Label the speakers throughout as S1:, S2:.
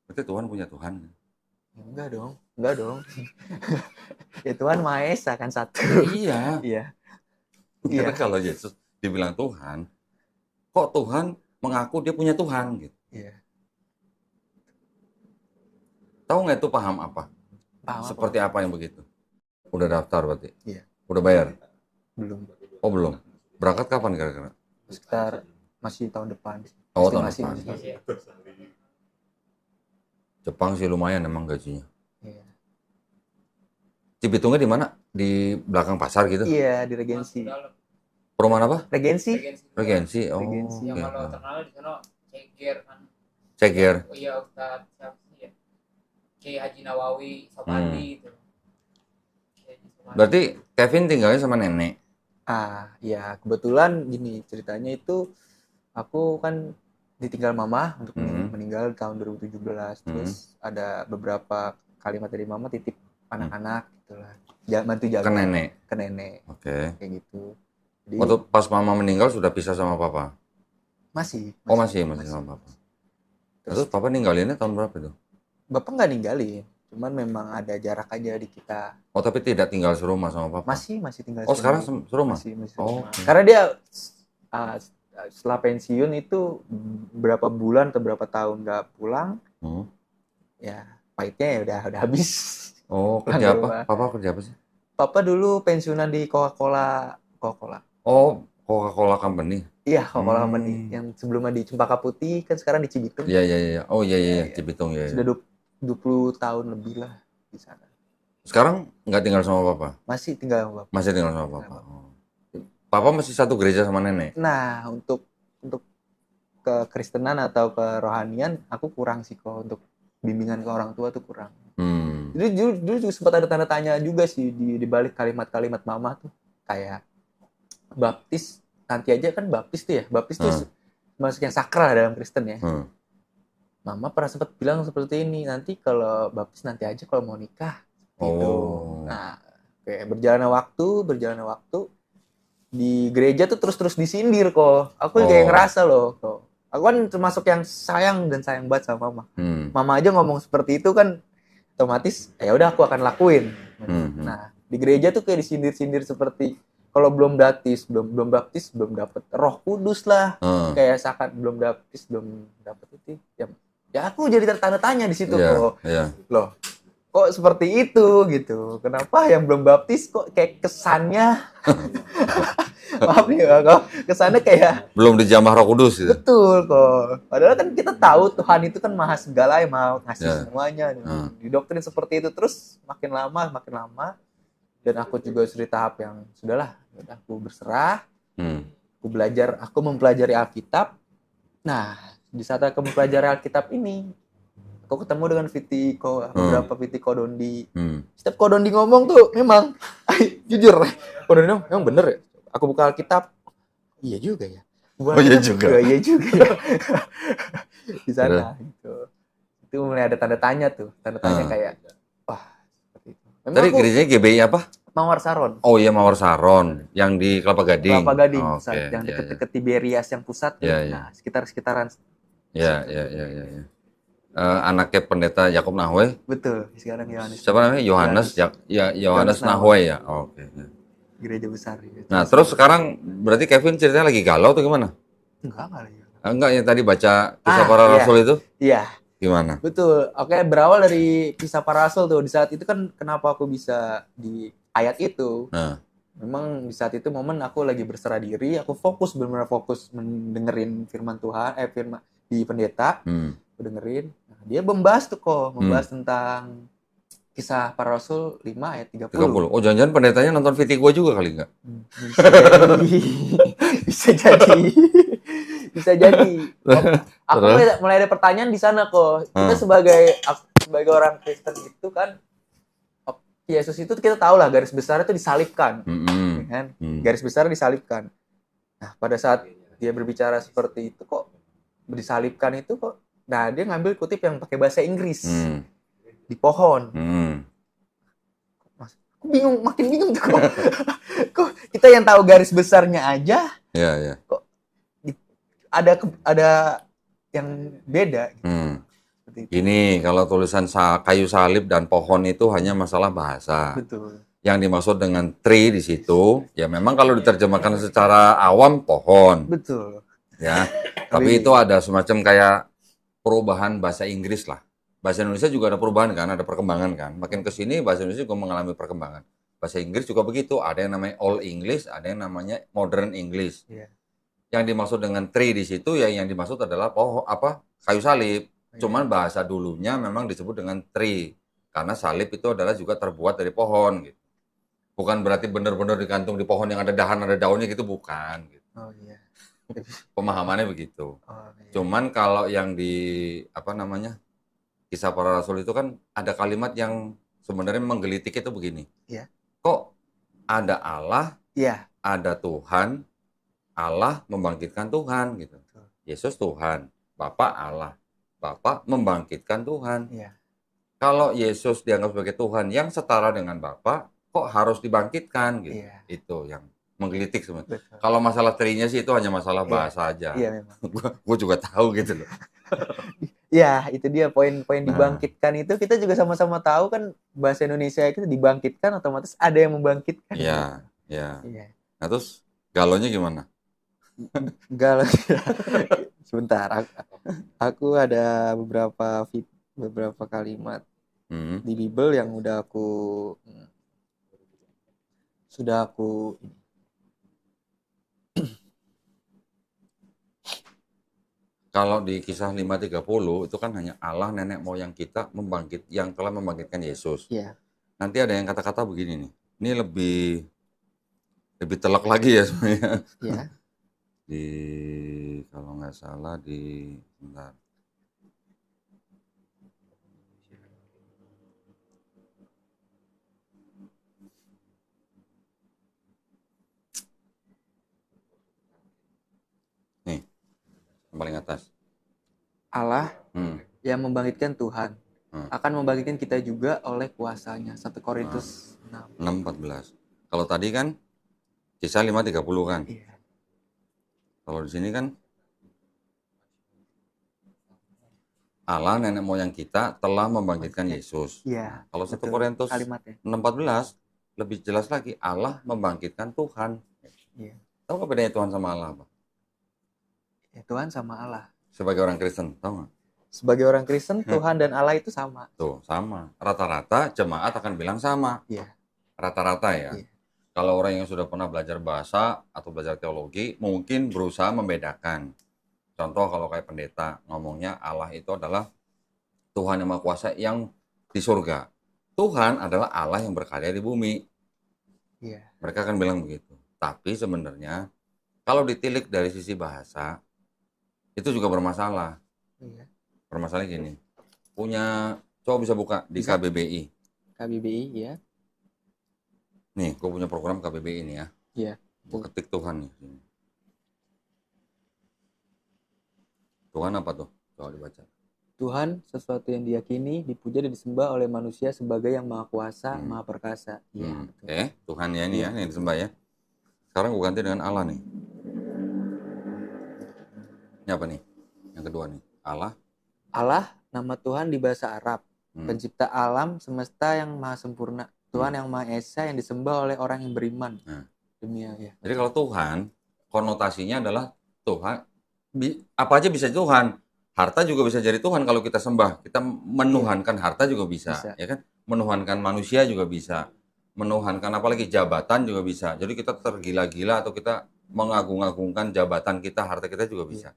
S1: Berarti Tuhan punya Tuhan.
S2: Enggak dong. Ya Tuhan Maha Esa kan satu.
S1: Iya.
S2: Iya.
S1: Karena
S2: Iya.
S1: kalau Yesus dibilang Tuhan, kok Tuhan mengaku dia punya Tuhan gitu.
S2: Iya.
S1: Tahu nggak itu paham apa?
S2: Paham apa?
S1: Seperti apa yang begitu? Udah daftar berarti?
S2: Iya.
S1: Udah bayar?
S2: Belum.
S1: Oh belum. Berangkat kapan kira-kira?
S2: Sekitar masih tahun depan.
S1: Oh tahun
S2: Estimasi.
S1: depan. Jepang sih lumayan emang gajinya.
S2: Iya.
S1: Cibitungnya di mana? Di belakang pasar gitu?
S2: Iya, di Regensi.
S1: Perumahan apa?
S2: Regensi.
S1: Regensi. Oh.
S2: Regensi.
S3: Yang
S1: Oke.
S3: kalau terkenal di sana Ceger kan.
S1: Ceger.
S3: Oh iya, Ustaz siapa sih ya? Kiai Haji Nawawi Sopandi gitu.
S1: Berarti Kevin tinggalnya sama nenek.
S2: Ya kebetulan gini ceritanya itu aku kan ditinggal mama untuk meninggal tahun 2017. Terus ada beberapa kalimat dari mama titip anak-anak gitulah. Bantu jaga ke nenek.
S1: Oke.
S2: Kayak gitu. Jadi,
S1: waktu pas mama meninggal sudah pisah sama papa?
S2: Masih.
S1: Oh masih sama papa. Terus papa ninggalinnya tahun berapa itu?
S2: Bapak nggak ninggalin, cuman memang ada jarak aja di kita.
S1: Oh tapi tidak tinggal serumah sama papa?
S2: Masih tinggal.
S1: Oh sekarang serumah?
S2: Masih serumah. Karena dia setelah pensiun itu berapa bulan atau berapa tahun nggak pulang, ya pahitnya ya udah habis.
S1: Oh kerja apa? Papa kerja apa sih?
S2: Papa dulu pensiunan di Coca-Cola.
S1: Oh Coca-Cola Company?
S2: Iya Coca-Cola Company. Yang sebelumnya di Cempaka Putih, kan sekarang di Cibitung.
S1: Iya. Oh iya Cibitung ya.
S2: Sudah 20 tahun lebih lah di sana.
S1: Sekarang nggak tinggal sama papa?
S2: Masih tinggal sama papa.
S1: Masih tinggal sama papa. Oh. Papa masih satu gereja sama nenek?
S2: Nah, untuk kekristenan atau kerohanian aku kurang sih kok, untuk bimbingan ke orang tua tuh kurang. Jadi dulu juga sempat ada tanda tanya juga sih di balik kalimat-kalimat mama tuh, kayak baptis nanti aja kan, baptis tuh ya, baptis tuh masuk yang sakral dalam Kristen ya. Mama pernah sempat bilang seperti ini, nanti kalau baptis nanti aja kalau mau nikah gitu. Nah, kayak berjalannya waktu di gereja tuh terus disindir kok. Aku kayak ngerasa loh kok. Aku kan termasuk yang sayang banget sama mama. Mama aja ngomong seperti itu kan otomatis ya udah aku akan lakuin. Nah, di gereja tuh kayak disindir-sindir seperti kalau belum baptis belum dapat Roh Kudus lah. Kayak sakat belum baptis belum dapat itu. Ya aku jadi tanda tanya di situ kok. Loh, kok seperti itu gitu. Kenapa yang belum baptis kok kayak kesannya maaf ya kok kesannya kayak
S1: belum dijamah Roh Kudus gitu.
S2: Betul kok. Padahal kan kita tahu Tuhan itu kan maha segala, yang maha ngasih semuanya. Didoktrin seperti itu terus makin lama dan aku juga sudah tahap yang sudahlah, aku berserah. Aku mempelajari Alkitab. Nah, di saat aku mempelajari Alkitab ini, aku ketemu dengan beberapa VT Kodondi. Setiap Kodondi ngomong tuh memang jujur, Kodondi memang bener ya. Aku buka Alkitab, iya juga ya.
S1: Iya juga
S2: ya. Di sana gitu. Itu mulai ada tanda tanya kayak wah seperti itu.
S1: Tadi gerejanya GBI apa?
S2: Mawar Saron.
S1: Oh iya Mawar Saron, yang di Kelapa Gading.
S2: Yang deket-deket Tiberias yang pusat. Nah, sekitaran.
S1: Iya. Anaknya pendeta Yakub Nahwe.
S2: Betul, sekarang Yohanes.
S1: Siapa namanya? Yohanes Nahwe ya. Oke.
S2: Gereja besar.
S1: Nah, terus sekarang berarti Kevin ceritanya lagi galau atau gimana?
S2: Enggak kali ya.
S1: Enggak, yang tadi baca Kisah Para Rasul itu?
S2: Iya.
S1: Gimana?
S2: Betul. Oke, berawal dari Kisah Para Rasul tuh. Di saat itu kan kenapa aku bisa di ayat itu? Memang di saat itu momen aku lagi berserah diri, aku benar-benar fokus mendengerin firman Tuhan, firman di pendeta. Aku dengerin. Nah, dia membahas tentang Kisah Para Rasul 5 ayat 30.
S1: Oh, jangan-jangan pendetanya nonton VT gue juga kali nggak?
S2: Bisa jadi. Aku mulai ada pertanyaan di sana kok. Kita sebagai orang Kristen itu kan, Yesus itu kita tahu lah garis besar itu disalibkan. Kan? Garis besar disalibkan. Nah, pada saat dia berbicara seperti itu kok disalibkan itu kok. Nah, dia ngambil kutip yang pakai bahasa Inggris. Di pohon. Makin bingung tuh kok. Kok kita yang tahu garis besarnya aja. Kok ada yang beda gitu. itu.
S1: Gini, kalau tulisan kayu salib dan pohon itu hanya masalah bahasa.
S2: Betul.
S1: Yang dimaksud dengan tree di situ, ya memang kalau diterjemahkan secara awam pohon,
S2: Betul.
S1: ya. Tapi itu ada semacam kayak perubahan bahasa Inggris lah. Bahasa Indonesia juga ada perubahan kan, ada perkembangan kan. Makin ke sini bahasa Indonesia juga mengalami perkembangan. Bahasa Inggris juga begitu, ada yang namanya Old English, ada yang namanya Modern English.
S2: Iya.
S1: Yang dimaksud dengan tree di situ ya yang dimaksud adalah kayu salib. Cuman bahasa dulunya memang disebut dengan tree karena salib itu adalah juga terbuat dari pohon gitu. Bukan berarti benar-benar digantung di pohon yang ada dahan ada daunnya gitu, bukan gitu.
S2: Oh iya.
S1: Pemahamannya begitu.
S2: Oh, iya.
S1: Cuman kalau yang di Kisah Para Rasul itu kan ada kalimat yang sebenarnya menggelitik itu begini.
S2: Iya.
S1: Kok ada Allah,
S2: Iya.
S1: ada Tuhan, Allah membangkitkan Tuhan gitu. Yesus Tuhan, Bapa Allah, Bapa membangkitkan Tuhan.
S2: Iya.
S1: Kalau Yesus dianggap sebagai Tuhan yang setara dengan Bapa, kok harus dibangkitkan gitu.
S2: Iya.
S1: Itu yang menggelitik sebenarnya.
S2: Betul.
S1: Kalau masalah trinya sih itu hanya masalah bahasa aja.
S2: Iya memang.
S1: Gue juga tahu gitu loh.
S2: Ya, itu dia poin-poin
S1: Nah.
S2: dibangkitkan itu kita juga sama-sama tahu kan bahasa Indonesia itu dibangkitkan otomatis ada yang membangkitkan.
S1: Iya, iya.
S2: Iya.
S1: Nah terus galonnya gimana?
S2: Enggak. Sebentar, aku ada beberapa kalimat di Bible yang sudah aku
S1: Kalau di Kisah 5:30 itu kan hanya Allah nenek moyang kita yang telah membangkitkan Yesus.
S2: Iya.
S1: Nanti ada yang kata-kata begini nih. Ini lebih telak lagi ya sebenarnya.
S2: Iya.
S1: Kalau nggak salah bentar. Nih, yang paling atas.
S2: Allah yang membangkitkan Tuhan akan membangkitkan kita juga oleh kuasanya. 1 Korintus
S1: 6:14. Kalau tadi kan Kisah 5:30 kan.
S2: Iya.
S1: Kalau di sini kan Allah nenek moyang kita telah membangkitkan Yesus.
S2: Iya.
S1: Kalau 1 Korintus 6:14 lebih jelas lagi Allah membangkitkan Tuhan.
S2: Iya.
S1: Tahu nggak bedanya Tuhan sama Allah, Pak?
S2: Ya, Tuhan sama Allah.
S1: Sebagai orang Kristen, tahu nggak?
S2: Sebagai orang Kristen, Tuhan dan Allah itu sama.
S1: Tuh, sama. Rata-rata jemaat akan bilang sama.
S2: Iya.
S1: Rata-rata ya.
S2: Iya.
S1: Kalau orang yang sudah pernah belajar bahasa atau belajar teologi, mungkin berusaha membedakan. Contoh kalau kayak pendeta, ngomongnya Allah itu adalah Tuhan yang Maha Kuasa yang di surga. Tuhan adalah Allah yang berkarya di bumi.
S2: Iya.
S1: Mereka akan bilang begitu. Tapi sebenarnya, kalau ditilik dari sisi bahasa, itu juga bermasalah.
S2: Iya.
S1: Bermasalah gini. Coba bisa buka di
S2: Bisa.
S1: KBBI.
S2: KBBI ya.
S1: Nih, gue punya program KBBI ini ya.
S2: Iya.
S1: Gue ketik Tuhan nih. Tuhan apa tuh? Coba dibaca.
S2: Tuhan sesuatu yang diyakini, dipuja dan disembah oleh manusia sebagai yang maha kuasa, maha perkasa. Iya.
S1: Oke, Tuhan ya ini ya, yang disembah ya. Sekarang gue ganti dengan Allah nih. Ini apa nih? Yang kedua nih. Allah,
S2: nama Tuhan di bahasa Arab. Pencipta alam semesta yang maha sempurna. Tuhan yang maha esa yang disembah oleh orang yang beriman. Ya.
S1: Jadi kalau Tuhan, konotasinya adalah Tuhan, apa aja bisa Tuhan. Harta juga bisa jadi Tuhan kalau kita sembah. Kita menuhankan harta juga bisa. Ya kan? Menuhankan manusia juga bisa. Menuhankan apalagi jabatan juga bisa. Jadi kita tergila-gila atau kita mengagung-agungkan jabatan kita, harta kita juga bisa.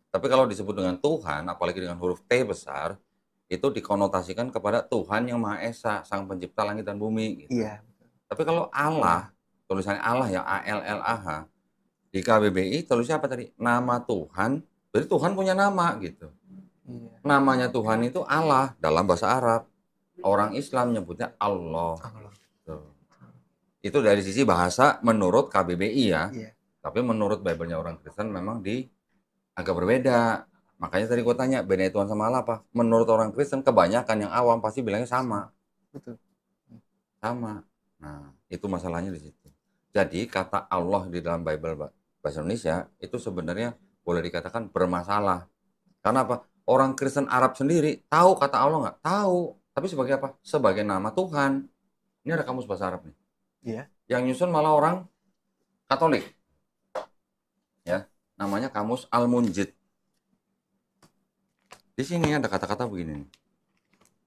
S1: Tapi kalau disebut dengan Tuhan, apalagi dengan huruf T besar, itu dikonotasikan kepada Tuhan yang Maha Esa, Sang Pencipta langit dan bumi. Gitu.
S2: Iya.
S1: Tapi kalau Allah, tulisannya Allah ya, ALLAH, di KBBI tulisnya apa tadi? Nama Tuhan, berarti Tuhan punya nama gitu.
S2: Iya.
S1: Namanya Tuhan itu Allah dalam bahasa Arab. Orang Islam nyebutnya Allah. Itu dari sisi bahasa menurut KBBI ya.
S2: Iya.
S1: Tapi menurut Bible-nya orang Kristen memang agak berbeda. Makanya tadi gue tanya, bedanya Tuhan sama Allah apa? Menurut orang Kristen, kebanyakan yang awam pasti bilangnya sama.
S2: Betul.
S1: Sama. Nah, itu masalahnya di situ. Jadi, kata Allah di dalam Bible bahasa Indonesia, itu sebenarnya boleh dikatakan bermasalah. Karena apa? orang Kristen Arab sendiri tahu kata Allah nggak? Tahu. Tapi sebagai apa? Sebagai nama Tuhan. Ini ada kamus bahasa Arab nih.
S2: Iya.
S1: Yang nyusun malah orang Katolik. Ya, namanya kamus Al-Munjid. Di sini ada kata-kata begini.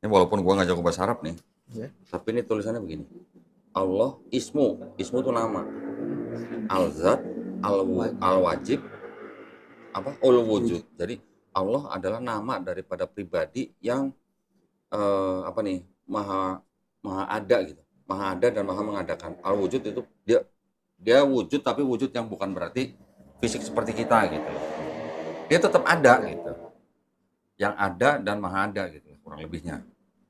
S1: Ini walaupun gua nggak jago bahasa Arab nih.
S2: Iya.
S1: Tapi ini tulisannya begini. Allah ismu itu nama. Al-Zat, Al-Wajib, Ul-Wujud. Jadi Allah adalah nama daripada pribadi yang maha ada gitu. Maha ada dan maha mengadakan. Al-Wujud itu dia wujud, tapi wujud yang bukan berarti fisik seperti kita gitu. Dia tetap ada gitu. Yang ada dan maha ada gitu kurang lebihnya.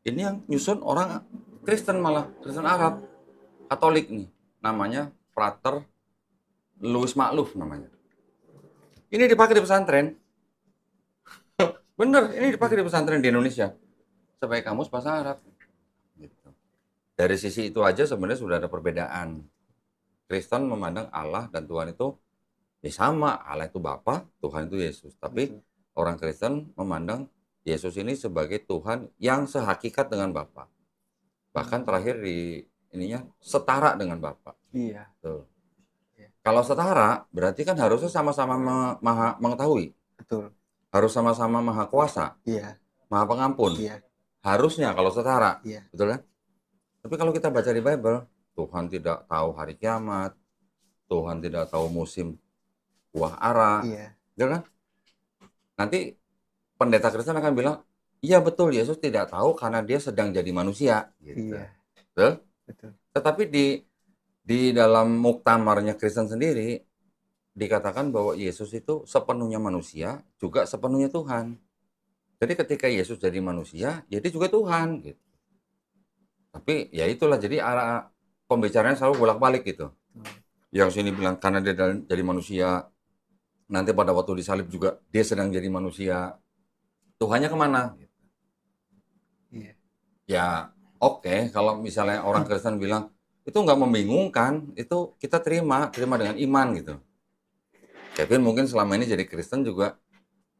S1: Ini yang nyusun orang Kristen, malah Kristen Arab Katolik nih, namanya Frater Louis Makluf namanya. Ini dipakai di pesantren. Bener, ini dipakai di pesantren di Indonesia sebagai kamus bahasa Arab. Gitu. Dari sisi itu aja sebenarnya sudah ada perbedaan. Kristen memandang Allah dan Tuhan itu ya sama. Allah itu Bapa, Tuhan itu Yesus. Tapi orang Kristen memandang Yesus ini sebagai Tuhan yang sehakikat dengan Bapa. Bahkan terakhir di ininya setara dengan Bapa.
S2: Iya.
S1: Tuh. Kalau setara, berarti kan harusnya sama-sama maha mengetahui.
S2: Betul.
S1: Harus sama-sama maha kuasa.
S2: Iya.
S1: Maha pengampun.
S2: Iya.
S1: Harusnya kalau setara.
S2: Iya.
S1: Betul kan? Tapi kalau kita baca di Bible, Tuhan tidak tahu hari kiamat. Tuhan tidak tahu musim buah ara.
S2: Iya.
S1: Betul kan? Nanti pendeta Kristen akan bilang, iya betul, Yesus tidak tahu karena dia sedang jadi manusia. Gitu.
S2: Iya.
S1: Betul?
S2: Betul.
S1: Tetapi di dalam muktamarnya Kristen sendiri dikatakan bahwa Yesus itu sepenuhnya manusia juga sepenuhnya Tuhan. Jadi ketika Yesus jadi manusia, ya dia juga Tuhan gitu. Tapi ya itulah, jadi arah pembicaranya selalu bolak-balik gitu. Yang sini bilang karena dia jadi manusia, nanti pada waktu disalib juga dia sedang jadi manusia. Tuhannya kemana?
S2: Iya.
S1: Ya oke, kalau misalnya orang Kristen bilang itu nggak membingungkan, itu kita terima dengan iman gitu. Kevin mungkin selama ini jadi Kristen juga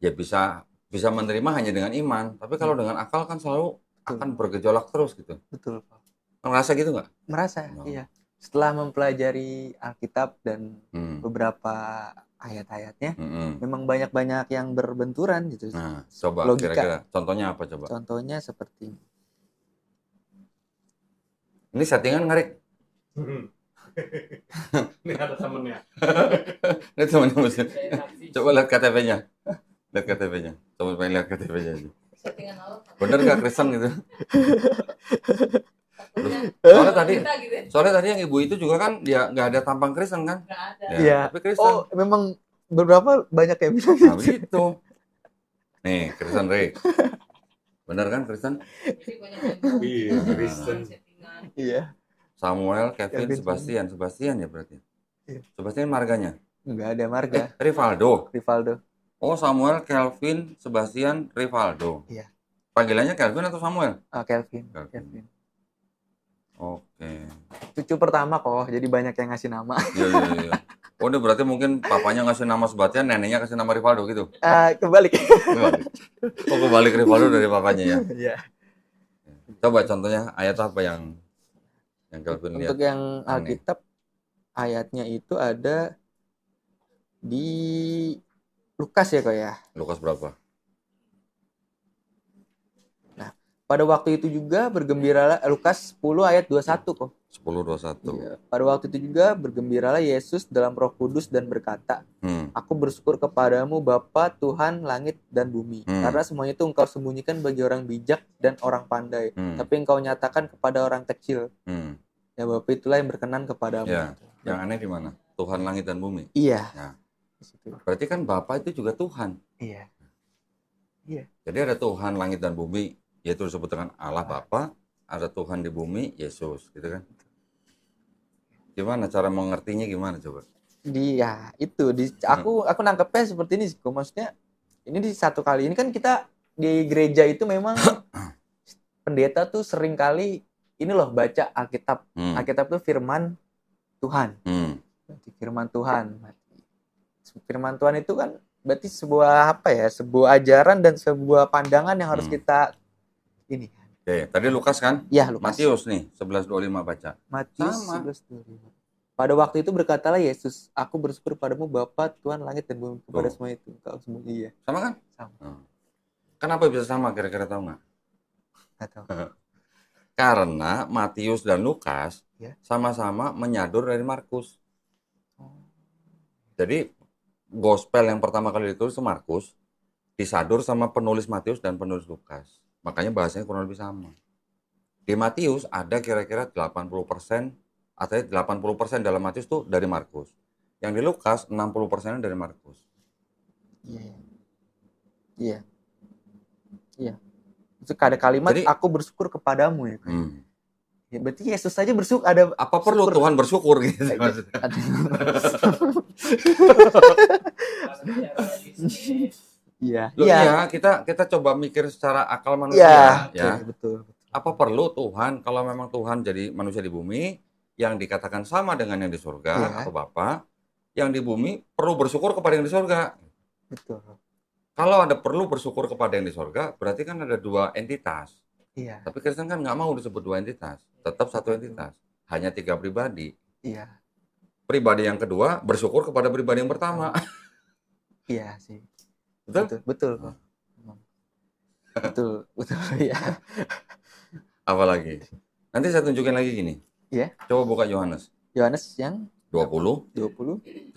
S1: ya bisa menerima hanya dengan iman, tapi kalau dengan akal kan selalu akan bergejolak terus gitu.
S2: Betul, Pak.
S1: Merasa gitu nggak?
S2: Merasa, iya. Setelah mempelajari Alkitab dan beberapa ayat-ayatnya, memang banyak-banyak yang berbenturan gitu.
S1: Nah, coba logika. Kira-kira contohnya apa coba?
S2: Contohnya seperti
S1: ini settingan ngarik.
S4: Ini ada temennya.
S1: Ini temennya mesin. Coba lihat KTP-nya. Lihat KTP-nya. Coba pengen lihat KTP-nya aja. Bener nggak Kristen gitu? Soalnya tadi yang ibu itu juga kan dia nggak ada tampang Kristen kan?
S3: Nggak ada.
S2: Ya,
S1: tapi Kristen.
S2: Oh, memang beberapa banyak yang bilang
S1: nah, gitu. Nih, Kristen Rick. Bener kan Kristen?
S4: Iya, Kristen.
S2: Iya.
S1: Samuel, Kevin, Sebastian ya berarti.
S2: Iya.
S1: Sebastian marganya?
S2: Enggak ada marga.
S1: Rivaldo. Oh, Samuel, Kelvin, Sebastian, Rivaldo.
S2: Iya.
S1: Panggilannya Kelvin atau Samuel?
S2: Kelvin.
S1: Oke.
S2: Cucu pertama kok, jadi banyak yang ngasih nama.
S1: Iya. Oh, ini berarti mungkin papanya ngasih nama Sebastian, neneknya kasih nama Rivaldo gitu?
S2: Kebalik.
S1: Oh, kebalik Rivaldo dari papanya ya?
S2: Iya.
S1: Coba contohnya ayat apa yang Kelvin lihat?
S2: Untuk yang Alkitab, ayatnya itu ada di Lukas ya kok ya?
S1: Lukas berapa?
S2: Nah, pada waktu itu juga bergembiralah, Lukas 10 ayat 21 kok.
S1: 10:21.
S2: Iya. Pada waktu itu juga bergembiralah Yesus dalam Roh Kudus dan berkata, Aku bersyukur kepadamu Bapa Tuhan langit dan bumi, karena semuanya itu engkau sembunyikan bagi orang bijak dan orang pandai, tapi engkau nyatakan kepada orang kecil. Ya Bapa, itulah yang berkenan kepadamu.
S1: Ya. Yang aneh di mana? Tuhan langit dan bumi.
S2: Iya.
S1: Nah, berarti kan Bapa itu juga Tuhan.
S2: Iya.
S1: Jadi ada Tuhan langit dan bumi, yaitu disebut dengan Allah Bapa. Ada Tuhan di bumi, Yesus, gitu kan? Gimana cara mengertinya gimana coba? Aku nangkepnya seperti ini sih. Maksudnya ini di satu kali ini kan kita di gereja itu memang pendeta tuh sering kali ini loh baca Alkitab. Alkitab tuh firman Tuhan. Firman Tuhan. Firman Tuhan itu kan
S2: berarti sebuah apa ya? Sebuah ajaran dan sebuah pandangan yang harus kita ini.
S1: Oke, tadi Lukas kan?
S2: Ya, Lukas.
S1: Matius nih, 11:25 baca.
S2: Matius
S1: Sama.
S2: 11:25. Pada waktu itu berkatalah Yesus, aku bersyukur padamu Bapa, Tuhan langit dan bumi, kepada semua itu. Kau semua iya.
S1: Sama kan?
S2: Sama.
S1: Kenapa bisa sama kira-kira tahu nggak?
S2: Nggak tahu.
S1: Karena Matius dan Lukas
S2: Ya.
S1: sama-sama menyadur dari Markus. Jadi gospel yang pertama kali ditulis itu Markus, disadur sama penulis Matius dan penulis Lukas. Makanya bahasanya kurang lebih sama. Di Matius ada kira-kira 80%, atau 80% dalam Matius itu dari Markus. Yang di Lukas 60% dari Markus.
S2: Iya. Itu ada kalimat
S1: Jadi,
S2: aku bersyukur kepadamu ya. Ya, berarti Yesus saja bersyukur. Ada
S1: apa perlu Tuhan bersyukur gitu?
S2: Iya.
S1: Iya, kita coba mikir secara akal manusia, ya.
S2: Betul.
S1: Apa perlu Tuhan, kalau memang Tuhan jadi manusia di bumi, yang dikatakan sama dengan yang di surga atau Bapa, yang di bumi perlu bersyukur kepada yang di surga.
S2: Betul.
S1: Kalau ada perlu bersyukur kepada yang di surga, berarti kan ada dua entitas.
S2: Iya.
S1: Tapi Kristen kan nggak mau disebut dua entitas, tetap satu entitas, hanya 3 pribadi.
S2: Iya.
S1: Pribadi yang kedua bersyukur kepada pribadi yang pertama.
S2: Iya sih.
S1: Betul?
S2: Betul. Betul ya.
S1: Apalagi? Nanti saya tunjukin lagi gini.
S2: Iya.
S1: Coba buka Yohanes.
S2: Yohanes yang
S1: 20,
S2: 17.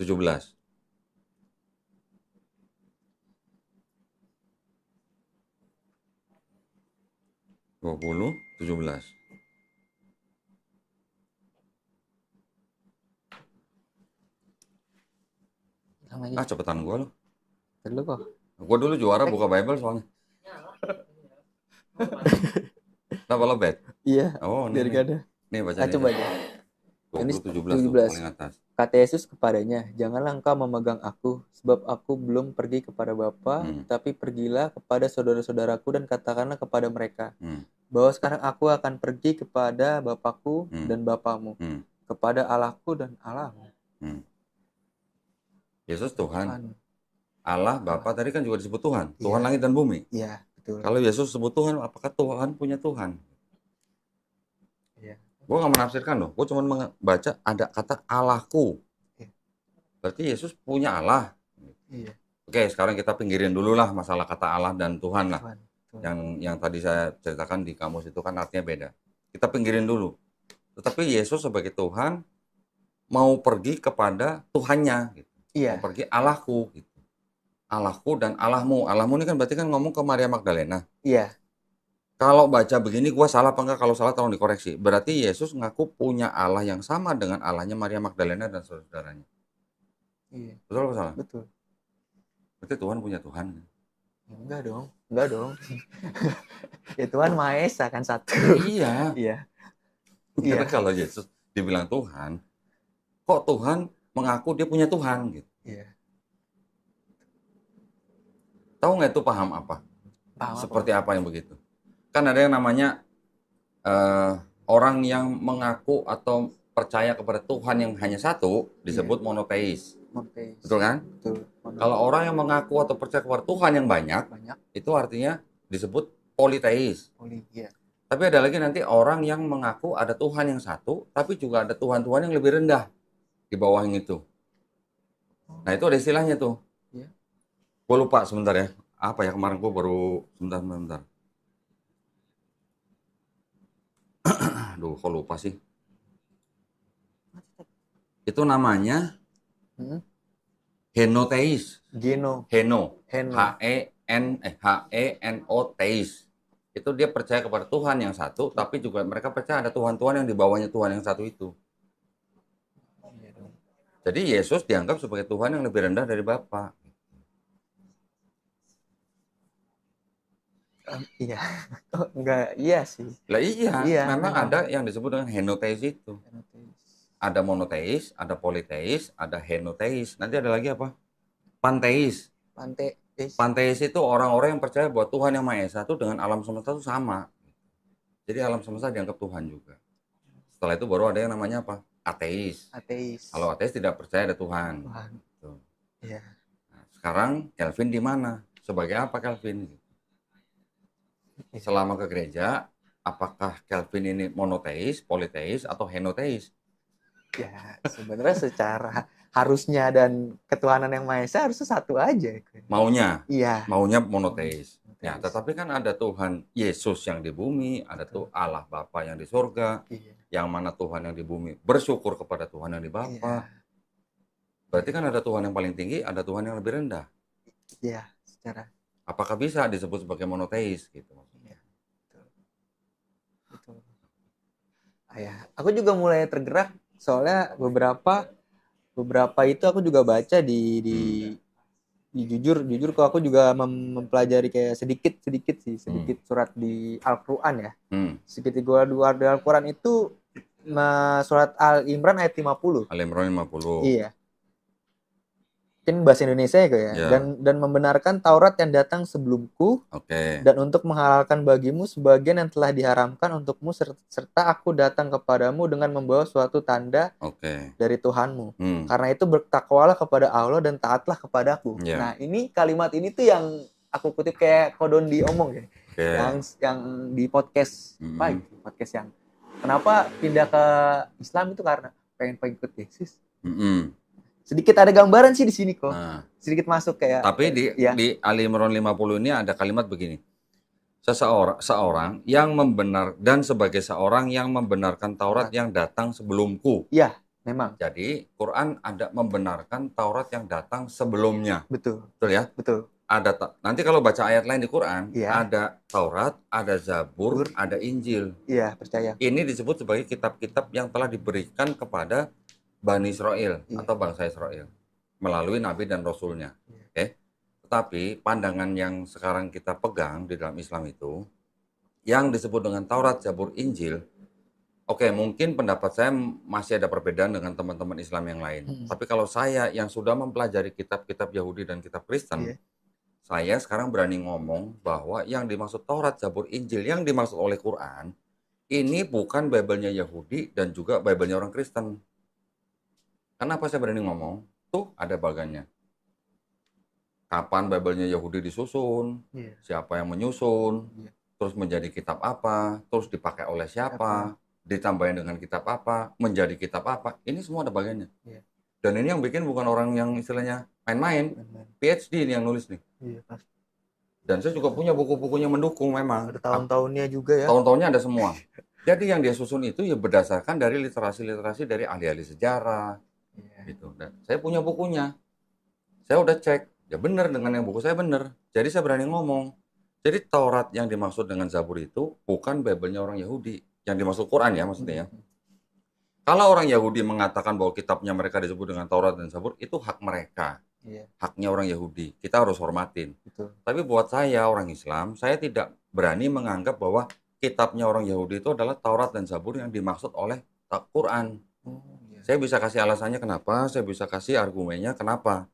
S1: Cepetan gue loh.
S2: Dulu kok.
S1: Gue dulu juara buka Bible soalnya. Kenapa lo bet?
S2: Iya.
S1: Oh,
S2: biar gak ada.
S1: Nih baca nih.
S2: Coba aja.
S1: 17 paling atas.
S2: Kata Yesus kepadanya, janganlah engkau memegang aku, sebab aku belum pergi kepada Bapa, tapi pergilah kepada saudara-saudaraku dan katakanlah kepada mereka, bahwa sekarang aku akan pergi kepada Bapakku dan Bapamu, kepada Allahku dan Allahmu.
S1: Yesus Tuhan. Allah Bapa tadi kan juga disebut Tuhan. Tuhan langit dan bumi.
S2: Iya, betul.
S1: Kalau Yesus sebut Tuhan, apakah Tuhan punya Tuhan?
S2: Iya.
S1: Gue nggak menafsirkan loh. Gue cuma membaca ada kata Allahku. Berarti Yesus punya Allah.
S2: Iya.
S1: Oke, sekarang kita pinggirin dulu lah masalah kata Allah dan Tuhan lah.
S2: Tuhan.
S1: Yang tadi saya ceritakan di kamus itu kan artinya beda. Kita pinggirin dulu. Tetapi Yesus sebagai Tuhan mau pergi kepada Tuhannya. Gitu.
S2: Iya.
S1: Mau pergi Allahku. Gitu. Allahku dan Allahmu. Allahmu ini kan berarti kan ngomong ke Maria Magdalena.
S2: Iya.
S1: Kalau baca begini gue salah apa enggak? Kalau salah tolong dikoreksi. Berarti Yesus ngaku punya Allah yang sama dengan Allahnya Maria Magdalena dan saudara-saudaranya.
S2: Iya.
S1: Betul apa salah?
S2: Betul.
S1: Berarti Tuhan punya Tuhan.
S2: Enggak dong. Ya Tuhan Maha Esa kan satu.
S1: Iya.
S2: Iya.
S1: Karena kalau Yesus dibilang Tuhan, kok Tuhan mengaku dia punya Tuhan gitu.
S2: Iya.
S1: Tahu nggak itu paham apa? Seperti apa yang begitu? Kan ada yang namanya orang yang mengaku atau percaya kepada Tuhan yang hanya satu disebut monoteis. Betul kan?
S2: Betul.
S1: Kalau orang yang mengaku atau percaya kepada Tuhan yang banyak, itu artinya disebut politeis.
S2: Iya.
S1: Tapi ada lagi nanti orang yang mengaku ada Tuhan yang satu, tapi juga ada Tuhan-Tuhan yang lebih rendah di bawah yang itu. Nah itu ada istilahnya tuh.
S2: Iya.
S1: Gue lupa sebentar ya. Apa ya kemarin gue baru sebentar. Aduh, kok lupa sih. Itu namanya henoteis. Heno. H-E-N-O teis. Itu dia percaya kepada Tuhan yang satu, tapi juga mereka percaya ada Tuhan-Tuhan yang di bawahnya Tuhan yang satu itu. Jadi Yesus dianggap sebagai Tuhan yang lebih rendah dari Bapa.
S2: Iya. Oh, enggak, iya sih.
S1: Lah iya, memang ada yang disebut dengan henoteis itu. Ada monoteis, ada politeis, ada henoteis. Nanti ada lagi apa? Panteis. Panteis itu orang-orang yang percaya bahwa Tuhan yang Maha Esa itu dengan alam semesta itu sama. Jadi alam semesta dianggap Tuhan juga. Setelah itu baru ada yang namanya apa? Ateis. Kalau ateis tidak percaya ada Tuhan.
S2: Iya.
S1: Nah, sekarang Calvin di mana? Sebagai apa Calvin? Selama ke gereja, apakah Calvin ini monoteis, politeis, atau henoteis?
S2: Ya, sebenarnya secara harusnya dan ketuhanan yang Maha Esa harusnya satu aja.
S1: Maunya?
S2: Iya.
S1: Maunya monoteis. Ya, tetapi kan ada Tuhan Yesus yang di bumi, ada tuh Allah Bapa yang di surga, yang mana Tuhan yang di bumi bersyukur kepada Tuhan yang di Bapa. Berarti kan ada Tuhan yang paling tinggi, ada Tuhan yang lebih rendah.
S2: Iya, secara.
S1: Apakah bisa disebut sebagai monoteis gitu?
S2: Iya, betul. Ya, aku juga mulai tergerak soalnya beberapa itu aku juga baca di jujur kok aku juga mempelajari kayak sedikit surat di Al-Qur'an ya. Sedikit gua di Al-Qur'an itu surat Al-Imran ayat 50.
S1: Al-Imran 50.
S2: Iya. Mungkin bahasa Indonesia ya, yeah. Dan membenarkan Taurat yang datang sebelumku, dan untuk menghalalkan bagimu sebagian yang telah diharamkan untukmu, serta aku datang kepadamu dengan membawa suatu tanda dari Tuhanmu. Karena itu bertakwalah kepada Allah dan taatlah kepadaku. Nah, ini kalimat ini tuh yang aku kutip kayak Kodon diomong ya. Yang di podcast podcast yang kenapa pindah ke Islam itu karena pengen ikut Yesus. Sedikit ada gambaran sih di sini kok. Sedikit masuk kayak.
S1: Tapi di Ali Imran 50 ini ada kalimat begini. Seorang yang dan sebagai seorang yang membenarkan Taurat yang datang sebelumku.
S2: Iya, memang.
S1: Jadi Quran ada membenarkan Taurat yang datang sebelumnya.
S2: Betul.
S1: Betul ya?
S2: Betul.
S1: Nanti kalau baca ayat lain di Quran, ada Taurat, ada Zabur, ada Injil.
S2: Iya, percaya.
S1: Ini disebut sebagai kitab-kitab yang telah diberikan kepada Bani Israel atau bangsa Israel melalui nabi dan rasulnya. Tetapi pandangan yang sekarang kita pegang di dalam Islam itu yang disebut dengan Taurat, Zabur, Injil. Mungkin pendapat saya masih ada perbedaan dengan teman-teman Islam yang lain. Tapi kalau saya yang sudah mempelajari kitab-kitab Yahudi dan kitab Kristen, saya sekarang berani ngomong bahwa yang dimaksud Taurat, Zabur, Injil yang dimaksud oleh Quran ini bukan Bible-nya Yahudi dan juga Bible-nya orang Kristen. Kenapa saya berani ngomong? Tuh ada bagannya. Kapan Bible-nya Yahudi disusun? Siapa yang menyusun? Terus menjadi kitab apa? Terus dipakai oleh siapa? Ditambahin dengan kitab apa? Menjadi kitab apa? Ini semua ada bagannya. Dan ini yang bikin bukan orang yang istilahnya main-main. PhD ini yang nulis nih. Dan saya juga punya buku-bukunya mendukung memang.
S2: Ada tahun-tahunnya juga ya.
S1: Tahun-tahunnya ada semua. Jadi yang dia susun itu ya berdasarkan dari literasi-literasi dari ahli-ahli sejarah. Gitu. Dan saya punya bukunya, saya udah cek, ya benar dengan yang buku saya benar. Jadi saya berani ngomong. Jadi Taurat yang dimaksud dengan Zabur itu bukan Bible-nya orang Yahudi, yang dimaksud Quran ya maksudnya ya. Kalau orang Yahudi mengatakan bahwa kitabnya mereka disebut dengan Taurat dan Zabur, itu hak mereka, haknya orang Yahudi. Kita harus hormatin.
S2: Betul.
S1: Tapi buat saya orang Islam, saya tidak berani menganggap bahwa kitabnya orang Yahudi itu adalah Taurat dan Zabur yang dimaksud oleh Quran. Saya bisa kasih alasannya kenapa, saya bisa kasih argumennya kenapa.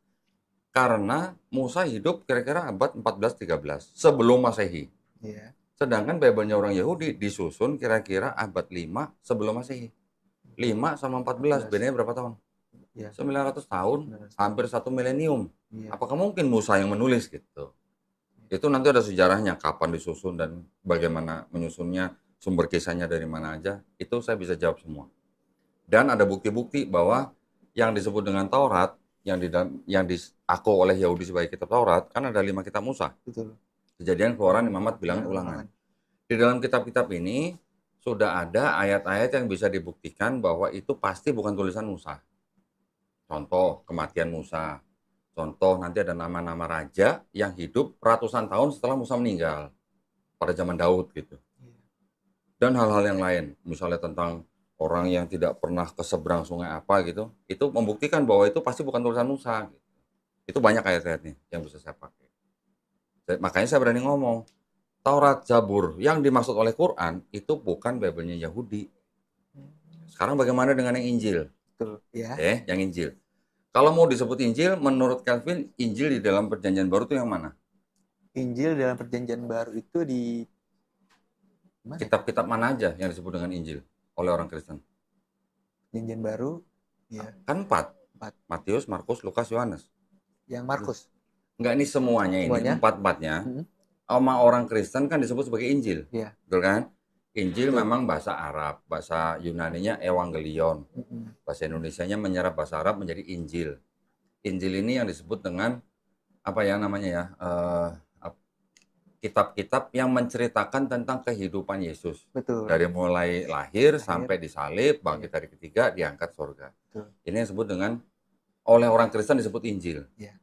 S1: Karena Musa hidup kira-kira abad 14-13 sebelum Masehi. Sedangkan Bible-nya orang Yahudi disusun kira-kira abad 5 sebelum Masehi. 5 sama 14, bedanya berapa tahun? 900 tahun, hampir 1 milenium. Apakah mungkin Musa yang menulis gitu? Itu nanti ada sejarahnya, kapan disusun dan bagaimana menyusunnya, sumber kisahnya dari mana aja. Itu saya bisa jawab semua. Dan ada bukti-bukti bahwa yang disebut dengan Taurat, yang diaku oleh Yahudi sebagai kitab Taurat, kan ada 5 kitab Musa.
S2: Betul.
S1: Kejadian, Keluaran, Imamat, Bilangan, Ulangan. Di dalam kitab-kitab ini sudah ada ayat-ayat yang bisa dibuktikan bahwa itu pasti bukan tulisan Musa. Contoh, kematian Musa. Contoh, nanti ada nama-nama raja yang hidup ratusan tahun setelah Musa meninggal. Pada zaman Daud gitu. Dan hal-hal yang lain. Misalnya tentang orang yang tidak pernah ke seberang sungai apa gitu, itu membuktikan bahwa itu pasti bukan tulisan Musa. Gitu. Itu banyak ayat-ayatnya yang bisa saya pakai. Makanya saya berani ngomong, Taurat, Zabur yang dimaksud oleh Quran itu bukan Bible-nya Yahudi. Sekarang bagaimana dengan yang Injil?
S2: Betul, ya.
S1: Yang Injil. Kalau mau disebut Injil, menurut Calvin, Injil di dalam Perjanjian Baru itu yang mana?
S2: Injil dalam Perjanjian Baru itu di
S1: kitab-kitab mana aja yang disebut dengan Injil oleh orang Kristen?
S2: Perjanjian Baru, ya.
S1: Kan 4. Matius, Markus, Lukas, Yohanes.
S2: Yang Markus.
S1: Enggak, ini semuanya ini, empat-empatnya. Sama orang Kristen kan disebut sebagai Injil.
S2: Iya.
S1: Betul kan? Injil
S2: Betul.
S1: memang bahasa Arab, bahasa Yunaninya Evangelion. Bahasa Indonesianya menyerap bahasa Arab menjadi Injil. Injil ini yang disebut dengan apa ya namanya ya? Kitab-kitab yang menceritakan tentang kehidupan Yesus.
S2: Betul.
S1: Dari mulai lahir sampai disalib, bangkit hari ketiga, diangkat surga.
S2: Betul.
S1: Ini yang disebut dengan oleh orang Kristen disebut Injil.
S2: Iya.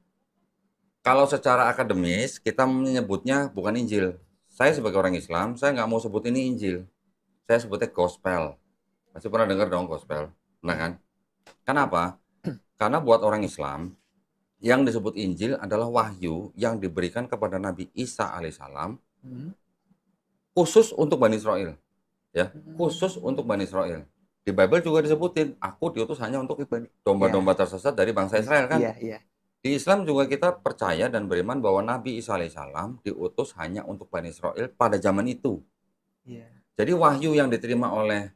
S1: Kalau secara akademis kita menyebutnya bukan Injil. Saya sebagai orang Islam, saya nggak mau sebut ini Injil. Saya sebutnya gospel. Masih pernah dengar dong gospel? Nah kan? Kenapa? Karena buat orang Islam, yang disebut Injil adalah wahyu yang diberikan kepada Nabi Isa alaihissalam khusus untuk Bani Israel. Ya, khusus untuk Bani Israel. Di Bible juga disebutin, aku diutus hanya untuk domba-domba tersesat dari bangsa Israel kan?
S2: Iya.
S1: Di Islam juga kita percaya dan beriman bahwa Nabi Isa alaihissalam diutus hanya untuk Bani Israel pada zaman itu.
S2: Iya.
S1: Jadi wahyu yang diterima oleh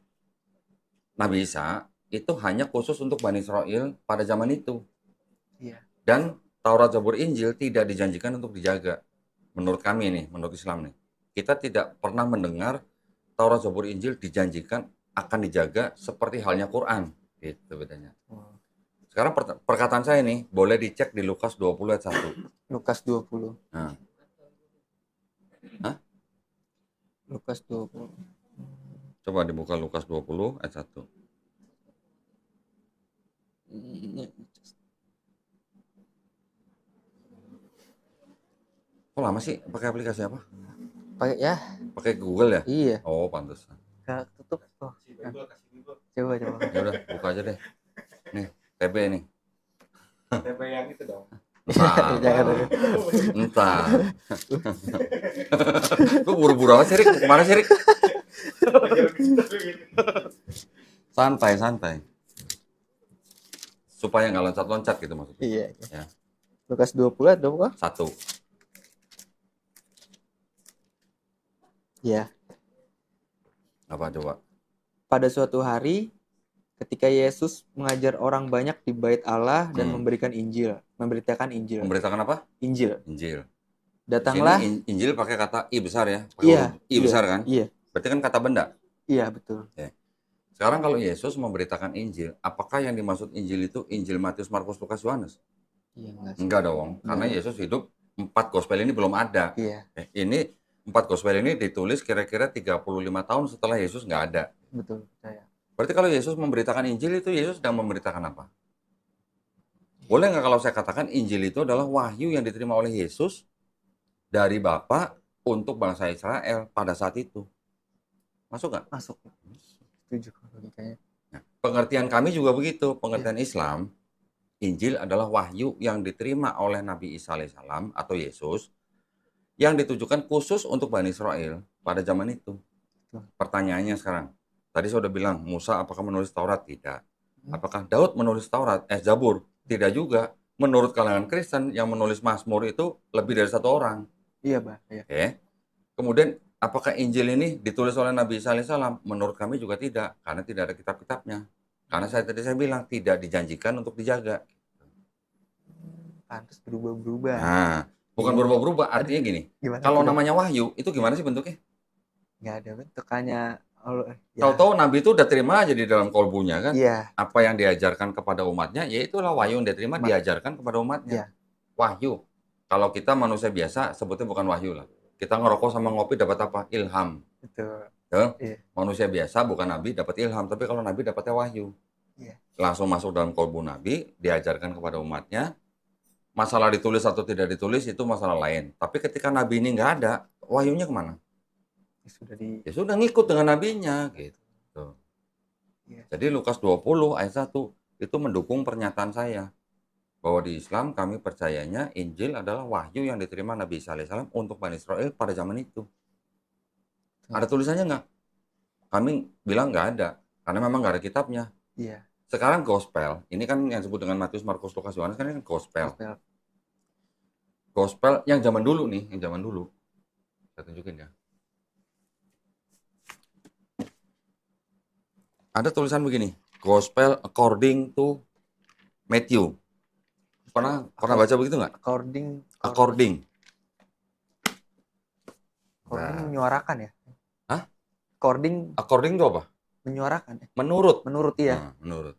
S1: Nabi Isa itu hanya khusus untuk Bani Israel pada zaman itu.
S2: Iya.
S1: Dan Taurat, Zabur, Injil tidak dijanjikan untuk dijaga. Menurut kami nih, menurut Islam nih. Kita tidak pernah mendengar Taurat, Zabur, Injil dijanjikan akan dijaga seperti halnya Quran. Gitu bedanya. Sekarang perkataan saya nih, boleh dicek di Lukas 20 ayat 1.
S2: Lukas 20.
S1: Nah. Hah?
S2: Lukas 20.
S1: Coba dibuka Lukas 20 ayat 1. Kok lama sih? Pakai aplikasi apa?
S2: Pakai ya?
S1: Pakai Google ya?
S2: Iya.
S1: Oh, pantesan.
S2: Gak tutup tuh. Coba.
S1: Ya udah, buka aja deh. Nih, TB nih.
S4: TB yang itu dong.
S1: Entar. Gue buru-buru amat sih, Rik. Kemana sih, Rik? Santai. Supaya nggak loncat-loncat gitu maksudnya.
S2: Iya.
S1: Ya.
S2: Lukas 20 ada berapa?
S1: 1.
S2: Iya.
S1: Apa coba?
S2: Pada suatu hari, ketika Yesus mengajar orang banyak di bait Allah dan memberitakan Injil.
S1: Memberitakan apa?
S2: Injil. Datanglah.
S1: Sini Injil pakai kata I besar ya?
S2: Iya.
S1: I besar kan?
S2: Iya.
S1: Berarti kan kata benda?
S2: Iya, betul.
S1: Ya. Sekarang kalau Yesus memberitakan Injil, apakah yang dimaksud Injil itu Injil Matius, Markus, Lukas, Yohanes?
S2: Iya,
S1: enggak dong, karena Yesus hidup 4 gospel ini belum ada.
S2: Iya.
S1: Ini 4 gospel ini ditulis kira-kira 35 tahun setelah Yesus nggak ada.
S2: Betul, saya.
S1: Berarti kalau Yesus memberitakan Injil itu Yesus sedang memberitakan apa? Boleh nggak kalau saya katakan Injil itu adalah wahyu yang diterima oleh Yesus dari Bapa untuk bangsa Israel pada saat itu? Masuk nggak?
S2: Masuk. Setuju logikanya.
S1: Nah, pengertian kami juga begitu. Pengertian Islam, Injil adalah wahyu yang diterima oleh Nabi Isa alaihissalam atau Yesus yang ditujukan khusus untuk Bani Israel pada zaman itu. Pertanyaannya sekarang, tadi saya sudah bilang, Musa apakah menulis Taurat? Tidak. Apakah Daud menulis Taurat? Zabur? Tidak juga. Menurut kalangan Kristen yang menulis Mazmur itu lebih dari 1 orang.
S2: Iya, Pak. Iya.
S1: Oke. Kemudian apakah Injil ini ditulis oleh Nabi Isa alaihissalam? Menurut kami juga tidak, karena tidak ada kitab-kitabnya. Karena tadi saya bilang tidak dijanjikan untuk dijaga.
S2: Pantas berubah-berubah.
S1: Nah, bukan berubah-berubah, artinya gini. Kalau namanya wahyu, itu gimana sih bentuknya?
S2: Nggak ada bentukannya.
S1: Tahu-tahu Nabi itu udah terima aja di dalam kolbunya kan?
S2: Iya.
S1: Apa yang diajarkan kepada umatnya, ya itulah wahyu yang dia terima, diajarkan kepada umatnya. Wahyu. Kalau kita manusia biasa, sebutnya bukan wahyu lah. Kita ngerokok sama ngopi dapat apa? Ilham.
S2: Betul.
S1: Iya. Manusia biasa bukan Nabi dapat ilham, tapi kalau Nabi dapatnya wahyu.
S2: Iya.
S1: Langsung masuk dalam kolbu Nabi, diajarkan kepada umatnya. Masalah ditulis atau tidak ditulis itu masalah lain. Tapi ketika Nabi ini nggak ada, wahyunya kemana? Ya sudah ngikut dengan nabinya gitu.
S2: Ya.
S1: Jadi Lukas 20 ayat 1 itu mendukung pernyataan saya bahwa di Islam kami percayanya Injil adalah wahyu yang diterima Nabi Isa alaihissalam untuk Bani Israel pada zaman itu. Ada tulisannya nggak? Kami bilang nggak ada karena memang nggak ada kitabnya.
S2: Iya.
S1: Sekarang gospel, ini kan yang disebut dengan Matius, Markus, Lukas, Yohanes kan ini gospel. Gospel yang zaman dulu nih, yang zaman dulu. Saya tunjukin ya. Ada tulisan begini, Gospel according to Matthew. Pernah baca begitu nggak? According.
S2: According
S1: Nah.
S2: menyuarakan ya?
S1: Hah?
S2: According
S1: itu apa?
S2: menyuarakan ya?
S1: Menurut.
S2: Menurut ya.
S1: Nah, menurut.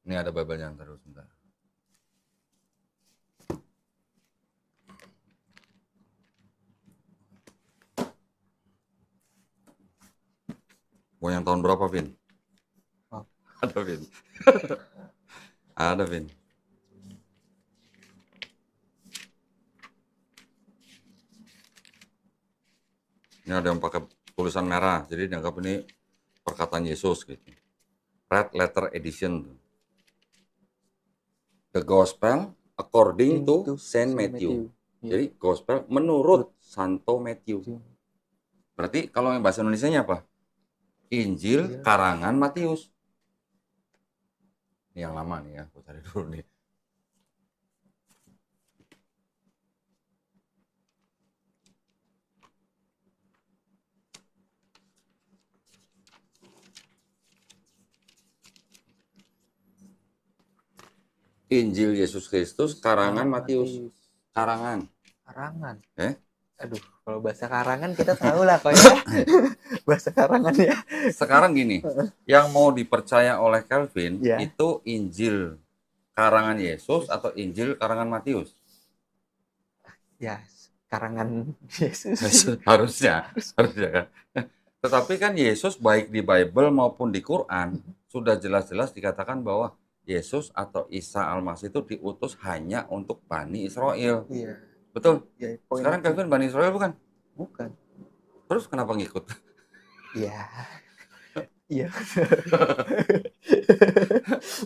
S1: Ini ada Bible-nya terus sebentar. Mau yang tahun berapa, Vin?
S2: Oh.
S1: Ada, Vin. Ada, Vin. Ini ada yang pakai tulisan merah, jadi dianggap ini perkataan Yesus gitu. Red Letter Edition. The Gospel according to Saint Matthew. Jadi Gospel menurut Santo Matthew. Berarti kalau yang bahasa Indonesianya apa? Injil karangan Matius. Ini yang lama nih ya, aku cari dulu nih. Injil Yesus Kristus karangan Matius. Karangan.
S2: Aduh, kalau bahasa karangan kita tahu lah kok ya. Bahasa karangan ya.
S1: Sekarang gini, yang mau dipercaya oleh Calvin itu Injil karangan Yesus atau Injil karangan Matius?
S2: Ya, karangan Yesus.
S1: Harusnya kan. Tetapi kan Yesus baik di Bible maupun di Quran sudah jelas-jelas dikatakan bahwa Yesus atau Isa Al-Masih itu diutus hanya untuk Bani Israel.
S2: Iya.
S1: Betul?
S2: Ya,
S1: sekarang Calvin Bani Israel bukan?
S2: Bukan.
S1: Terus kenapa ngikut?
S2: Iya. Iya.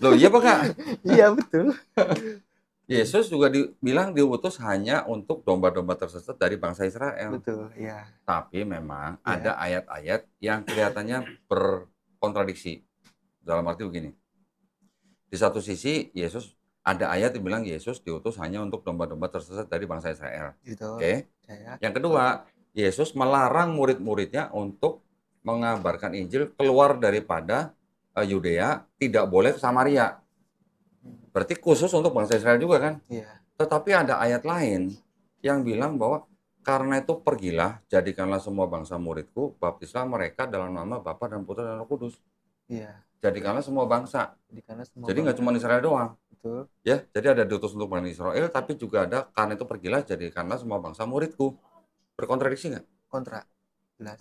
S1: Loh iya apa enggak?
S2: Iya betul.
S1: Yesus juga dibilang diutus hanya untuk domba-domba tersesat dari bangsa Israel.
S2: Betul, iya.
S1: Tapi memang ada ayat-ayat yang kelihatannya berkontradiksi. Dalam arti begini. Di satu sisi Yesus ada ayat yang bilang Yesus diutus hanya untuk domba-domba tersesat dari bangsa Israel.
S2: Gitu.
S1: Oke. Yang kedua, Yesus melarang murid-muridnya untuk mengabarkan Injil keluar daripada Yudea, tidak boleh ke Samaria. Berarti khusus untuk bangsa Israel juga kan?
S2: Iya.
S1: Tetapi ada ayat lain yang bilang bahwa karena itu pergilah, jadikanlah semua bangsa muridku, baptislah mereka dalam nama Bapa dan Putra dan Roh Kudus.
S2: Iya.
S1: Jadikanlah semua bangsa. Jadi nggak cuma Israel doang.
S2: Betul.
S1: Ya, jadi ada diutus untuk Bani Israel, tapi juga ada karena itu pergilah, jadikanlah semua bangsa muridku. Berkontradiksi nggak?
S2: Kontra. Jelas.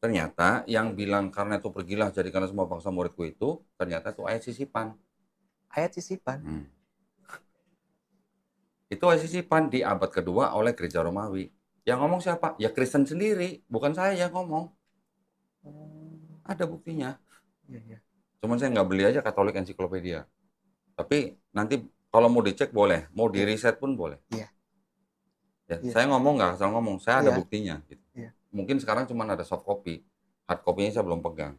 S1: Ternyata yang bilang karena itu pergilah, jadikanlah semua bangsa muridku itu, ternyata itu ayat sisipan.
S2: Ayat sisipan?
S1: Itu ayat sisipan di abad kedua oleh gereja Romawi. Yang ngomong siapa? Ya Kristen sendiri, bukan saya yang ngomong. Ada buktinya.
S2: Iya.
S1: Cuman saya nggak beli aja Katolik Ensiklopedia. Tapi nanti kalau mau dicek boleh, mau di riset pun boleh.
S2: Iya.
S1: Ya, saya ngomong nggak asal ngomong, saya ada buktinya. Gitu.
S2: Iya.
S1: Mungkin sekarang cuma ada soft copy, hard copy-nya saya belum pegang.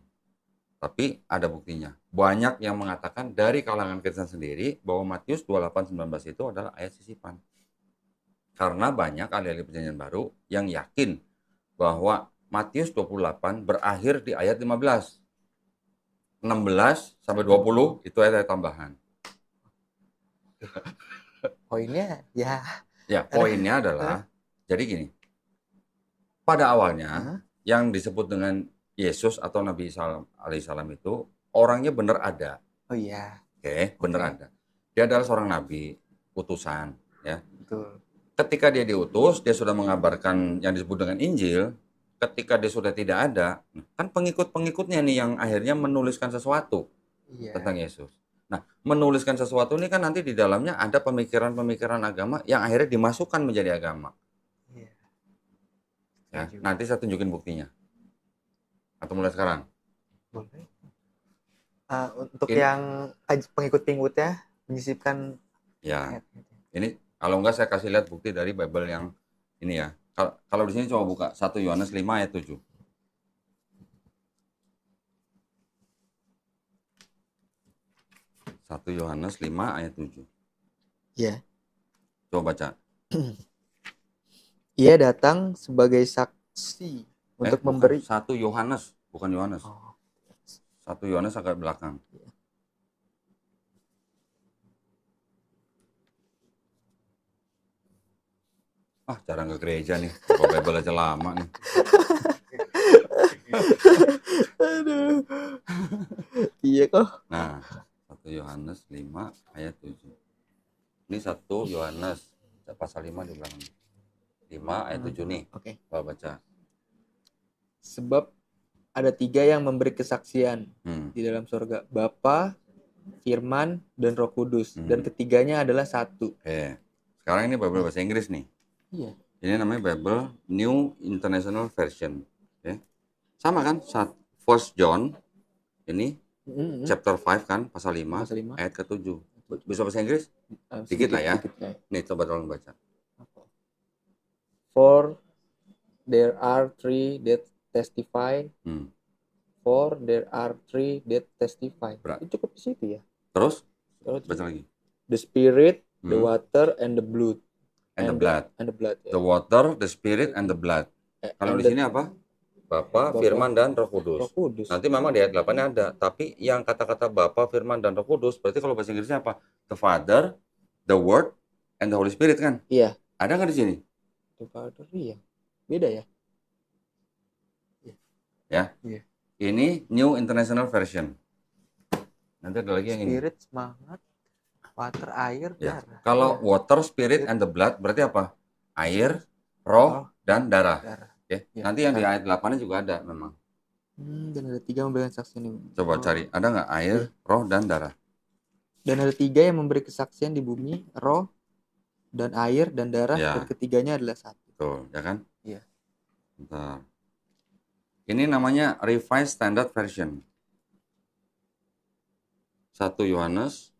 S1: Tapi ada buktinya. Banyak yang mengatakan dari kalangan Kristen sendiri bahwa Matius 28:19 itu adalah ayat sisipan. Karena banyak ahli-ahli perjanjian baru yang yakin bahwa Matius 28 berakhir di ayat 15. 16 sampai 20 itu ayat tambahan.
S2: Poinnya ya.
S1: Ya, poinnya adalah jadi gini. Pada awalnya yang disebut dengan Yesus atau Nabi Isa alaihissalam itu orangnya benar ada.
S2: Oh iya.
S1: Oke, benar ada. Dia adalah seorang nabi, utusan, ya.
S2: Betul.
S1: Ketika dia diutus, dia sudah mengabarkan yang disebut dengan Injil. Ketika dia sudah tidak ada, kan pengikut-pengikutnya nih yang akhirnya menuliskan sesuatu tentang Yesus. Nah, menuliskan sesuatu ini kan nanti di dalamnya ada pemikiran-pemikiran agama yang akhirnya dimasukkan menjadi agama.
S2: Iya.
S1: Ya, nanti saya tunjukin buktinya. Atau mulai sekarang?
S2: Boleh. Untuk yang pengikut-pengikutnya menyisipkan.
S1: Ya. Ini kalau enggak saya kasih lihat bukti dari Bible yang ini ya. Kalau di sini coba buka 1 Yohanes 5 ayat 7. 1 Yohanes 5 ayat 7.
S2: Iya.
S1: Coba baca.
S2: Ia datang sebagai saksi untuk memberi
S1: 1 Yohanes, bukan Yohanes. 1 Yohanes agak belakang. Jarang ke gereja nih. Bawa Bible aja lama nih.
S2: Aduh. Iya kok.
S1: Nah, 1 Yohanes 5 ayat 7. Ini 1 Yohanes pasal 5 di belakang. 5 ayat 7 nih.
S2: Oke.
S1: Coba baca.
S2: Sebab ada 3 yang memberi kesaksian di dalam surga. Bapa, Firman, dan Roh Kudus. Dan ketiganya adalah satu.
S1: Sekarang ini Bible bahasa Inggris nih.
S2: Iya.
S1: Ini namanya Bible New International Version. Sama kan? 1 John ini chapter 5 kan, pasal 5 ayat ke-7. Bisa bahasa Inggris? Dikit lah ya. Nih coba tolong baca.
S2: For there are 3 that testify. For there are 3 that testify. Itu cukup di situ ya.
S1: Terus baca lagi.
S2: The Spirit, the water, and the blood.
S1: And the blood.
S2: And the blood.
S1: The water, the Spirit, and the blood. Kalau di sini apa? Bapa, Firman, dan Roh Kudus. Nanti memang di ayat 8 ada. Tapi yang kata-kata Bapa, Firman, dan Roh Kudus, berarti kalau bahasa Inggrisnya apa? The Father, the Word, and the Holy Spirit kan?
S2: Iya.
S1: Ada nggak di sini?
S2: The Father, iya. Beda ya?
S1: Ya.
S2: Iya.
S1: Ini New International Version. Nanti ada lagi yang ini.
S2: Spirit, semangat, water, air, darah.
S1: Kalau water, spirit, and the blood berarti apa? Air, roh, dan darah. Nanti yang di ayat 8-nya juga ada memang.
S2: Dan ada 3 memberikan kesaksian.
S1: Coba cari, ada nggak air, roh, dan darah?
S2: Dan ada 3 yang memberi kesaksian di bumi, roh, dan air, dan darah, dan ketiganya adalah satu.
S1: Betul, ya kan?
S2: Iya.
S1: Bentar. Ini namanya Revised Standard Version. 1 Yohanes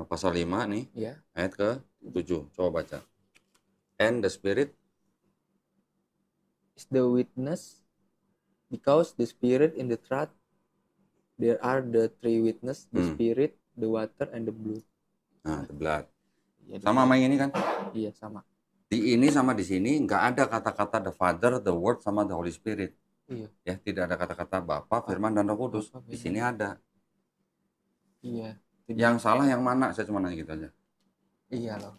S1: pasal 5 nih, ayat ke-7. Coba baca. And the Spirit
S2: is the witness, because the Spirit in the truth, there are the 3 witness, the Spirit, the water, and the blood.
S1: Nah, the blood. Sama sama yang ini kan?
S2: Iya, sama.
S1: Di ini sama di sini nggak ada kata-kata the Father, the Word, sama the Holy Spirit.
S2: Iya.
S1: Ya, tidak ada kata-kata Bapa, Firman, dan Roh Kudus. Di sini ada.
S2: Iya.
S1: Yang salah yang mana? Saya cuma nanya gitu aja.
S2: Iya loh.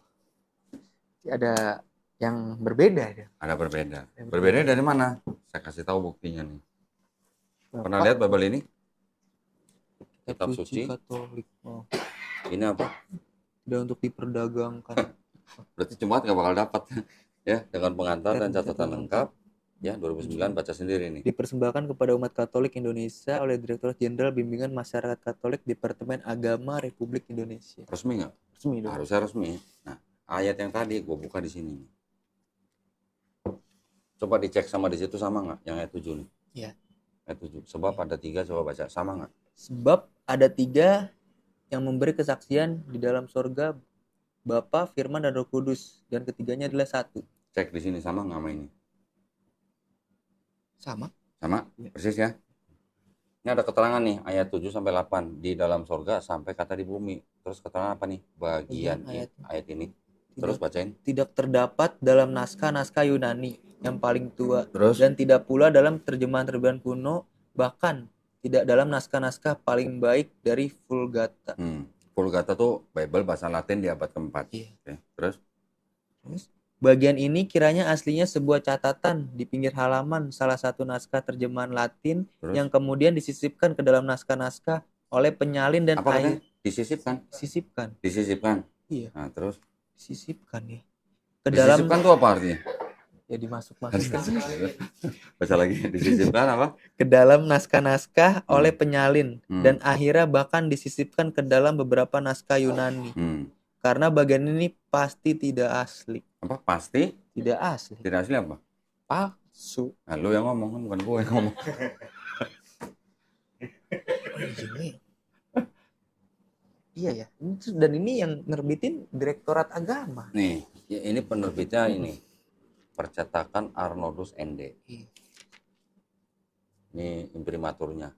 S2: Ada yang berbeda ya.
S1: Ada berbeda. Berbeda dari mana? Saya kasih tahu buktinya nih. Pernah lihat Bible ini? Kitab suci
S2: Katolik.
S1: Ini apa?
S2: Tidak untuk diperdagangkan.
S1: Berarti Jemaat nggak bakal dapat ya, dengan pengantar dan catatan lengkap. Ya, 2009 baca sendiri nih.
S2: Dipersembahkan kepada umat Katolik Indonesia oleh Direktorat Jenderal Bimbingan Masyarakat Katolik Departemen Agama Republik Indonesia.
S1: Resmi nggak?
S2: Resmi dong.
S1: Harusnya resmi. Nah, ayat yang tadi gue buka di sini. Coba dicek sama di situ sama nggak? Yang ayat 7 nih.
S2: Iya.
S1: Ayat 7. Sebab ada 3, coba baca. Sama nggak?
S2: Sebab ada 3 yang memberi kesaksian di dalam surga, Bapa, Firman, dan Roh Kudus. Dan ketiganya adalah satu.
S1: Cek di sini sama nggak sama ini?
S2: Sama.
S1: Sama? Ya. Persis ya? Ini ada keterangan nih, ayat 7 sampai 8. Di dalam surga sampai kata di bumi. Terus keterangan apa nih? Bagian ayat ini. Terus bacain. Tidak
S2: terdapat dalam naskah-naskah Yunani yang paling tua.
S1: Terus?
S2: Dan tidak pula dalam terjemahan-terjemahan kuno. Bahkan tidak dalam naskah-naskah paling baik dari Vulgata.
S1: Vulgata tuh Bible bahasa Latin di abad ke-4.
S2: Iya.
S1: Oke. Terus?
S2: Bagian ini kiranya aslinya sebuah catatan di pinggir halaman salah satu naskah terjemahan Latin. Terus? Yang kemudian disisipkan ke dalam naskah-naskah oleh penyalin dan
S1: apa air. Disisipkan? Disisipkan?
S2: Iya.
S1: Nah, terus?
S2: Disisipkan ya.
S1: Disisipkan tuh apa artinya?
S2: Ya dimasuk-masukkan.
S1: Baca lagi. Disisipkan apa?
S2: Ke dalam naskah-naskah oleh penyalin. Dan akhirnya bahkan disisipkan ke dalam beberapa naskah Yunani. Karena bagian ini pasti tidak asli.
S1: Apa? Pasti?
S2: Tidak asli.
S1: Tidak asli apa?
S2: Palsu.
S1: Nah, lu yang ngomong kan, bukan gue yang ngomong.
S2: Iya ya. Dan ini yang nerbitin Direktorat Agama.
S1: Nih, ini penerbitnya ini. Percetakan Arnoldus ND. Ini imprimaturnya.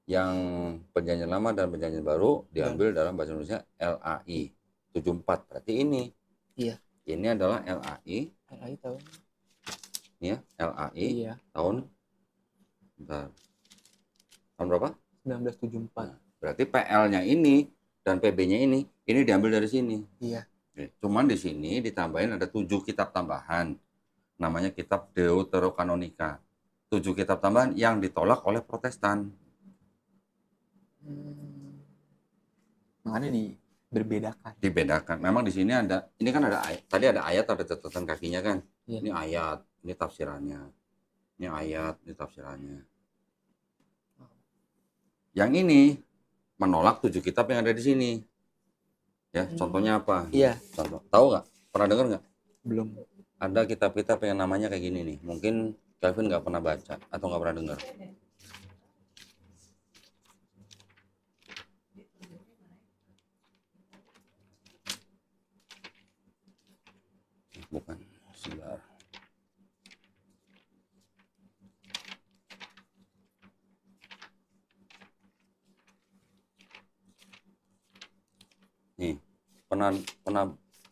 S1: Yang Perjanjian Lama dan Perjanjian Baru diambil dalam bahasa Indonesia LAI 74. Berarti ini.
S2: Iya.
S1: Ini adalah LAI.
S2: LAI tahun.
S1: Ini ya, LAI tahun. Bentar. Tahun berapa?
S2: 1974.
S1: Nah, berarti PL-nya ini dan PB-nya ini diambil dari sini.
S2: Iya.
S1: Cuman di sini ditambahin ada 7 kitab tambahan. Namanya kitab Deuterokanonika. 7 kitab tambahan yang ditolak oleh Protestan.
S2: Makanya berbedakan.
S1: Dibedakan. Memang di sini ada, ini kan ada ayat. Tadi ada ayat, ada catatan kakinya kan.
S2: Iya.
S1: Ini ayat, ini tafsirannya. Ini ayat, ini tafsirannya. Yang ini menolak 7 kitab yang ada di sini. Ya, contohnya apa?
S2: Iya.
S1: Contoh. Tahu nggak? Pernah dengar nggak?
S2: Belum.
S1: Ada kitab-kitab yang namanya kayak gini nih. Mungkin Kelvin nggak pernah baca atau nggak pernah dengar. Bukan. Sebentar. Nih, pernah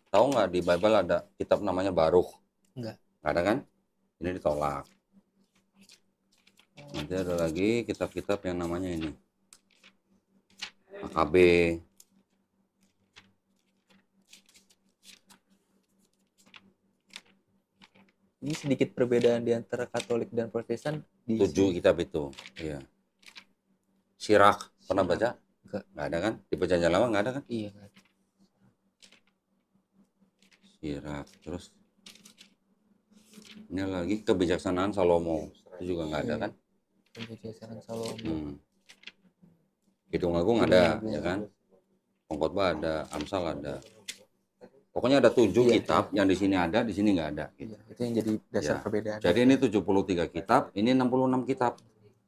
S1: tahu nggak di Bible ada kitab namanya Baruch?
S2: Enggak.
S1: Nggak ada kan? Ini ditolak. Nanti ada lagi kitab-kitab yang namanya ini AKB.
S2: Ini sedikit perbedaan di antara Katolik dan Protestan di
S1: 7 kitab itu. Iya. Sirach pernah baca?
S2: Enggak.
S1: Nggak ada kan? Di Perjanjian Lama nggak ada kan?
S2: Iya.
S1: Sirach. Terus ini lagi kebijaksanaan Salomo. Itu juga nggak ada kan?
S2: Kebijaksanaan Salomo.
S1: Kidung Agung ada, ya kan? Pengkhotbah ada, Amsal ada. Pokoknya ada 7 kitab yang di sini ada, di sini nggak ada. Gitu.
S2: Iya, itu yang jadi dasar perbedaan.
S1: Jadi ini 73 kitab, ini 66 kitab.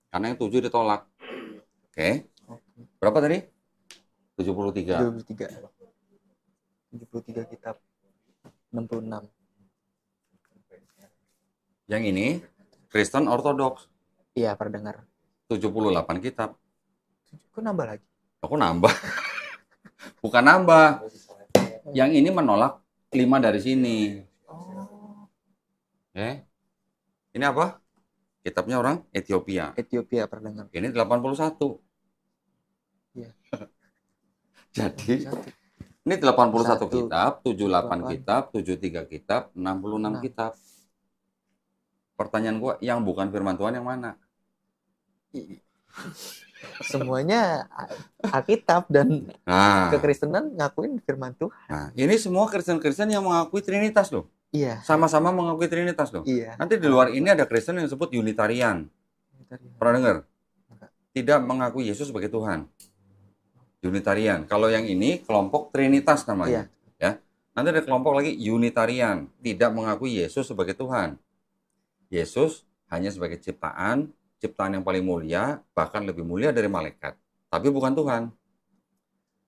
S1: Karena yang 7 ditolak. Oke. Berapa tadi? 73.
S2: 73 kitab. 66.
S1: Yang ini Kristen Ortodoks.
S2: Iya, pernah dengar.
S1: 78 kitab.
S2: Kok nambah lagi?
S1: Aku nambah. Bukan nambah. Yang ini menolak 5 dari sini. Ini apa? Kitabnya orang Ethiopia.
S2: Ethiopia pernah dengar.
S1: Ini 81.
S2: Iya.
S1: Jadi ini 81
S2: Satu,
S1: kitab, 78
S2: 8.
S1: kitab, 73 kitab, 66 kitab. Pertanyaan gua, yang bukan firman Tuhan yang mana?
S2: Semuanya Alkitab dan kekristenan ngakuin firman Tuhan.
S1: Nah, ini semua Kristen-Kristen yang mengakui Trinitas loh.
S2: Iya.
S1: Sama-sama mengakui Trinitas loh.
S2: Iya.
S1: Nanti di luar ini ada Kristen yang disebut Unitarian. Pernah dengar? Tidak mengakui Yesus sebagai Tuhan. Unitarian. Kalau yang ini kelompok Trinitas namanya. Ya. Nanti ada kelompok lagi Unitarian, tidak mengakui Yesus sebagai Tuhan. Yesus hanya sebagai ciptaan yang paling mulia, bahkan lebih mulia dari malaikat, tapi bukan Tuhan.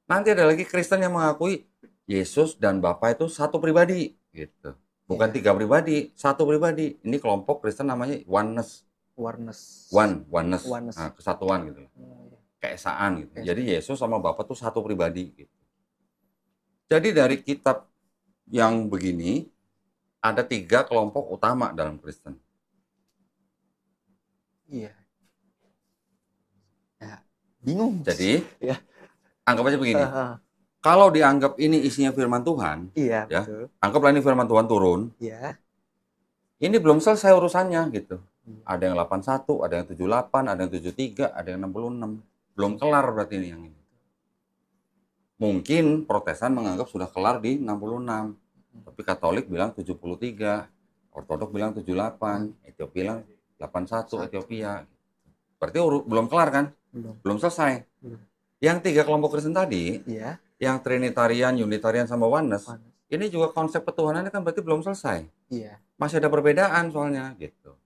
S1: Nanti ada lagi Kristen yang mengakui Yesus dan Bapa itu satu pribadi, gitu. Bukan 3 pribadi, satu pribadi. Ini kelompok Kristen namanya oneness. Oneness. Nah, kesatuan gitu. Keesaan gitu. Jadi Yesus sama Bapa itu satu pribadi gitu. Jadi dari kitab yang begini ada 3 kelompok utama dalam Kristen.
S2: Iya. Ya, bingung.
S1: Jadi, anggap aja begini.
S2: Uh-huh.
S1: Kalau dianggap ini isinya firman Tuhan,
S2: iya,
S1: ya,
S2: betul.
S1: Anggaplah ini firman Tuhan turun.
S2: Iya.
S1: Ini belum selesai urusannya gitu. Ada yang 81, ada yang 78, ada yang 73, ada yang 66. Belum kelar berarti ini yang ini. Mungkin Protestan menganggap sudah kelar di 66. Tapi Katolik bilang 73, Ortodok bilang 78, Ethiopia bilang 81 Ethiopia. Berarti belum kelar kan? Belum selesai. Yang 3 kelompok Kristen tadi, yang Trinitarian, Unitarian sama Oneness, ini juga konsep ketuhanannya kan berarti belum selesai.
S2: Iya.
S1: Masih ada perbedaan soalnya gitu.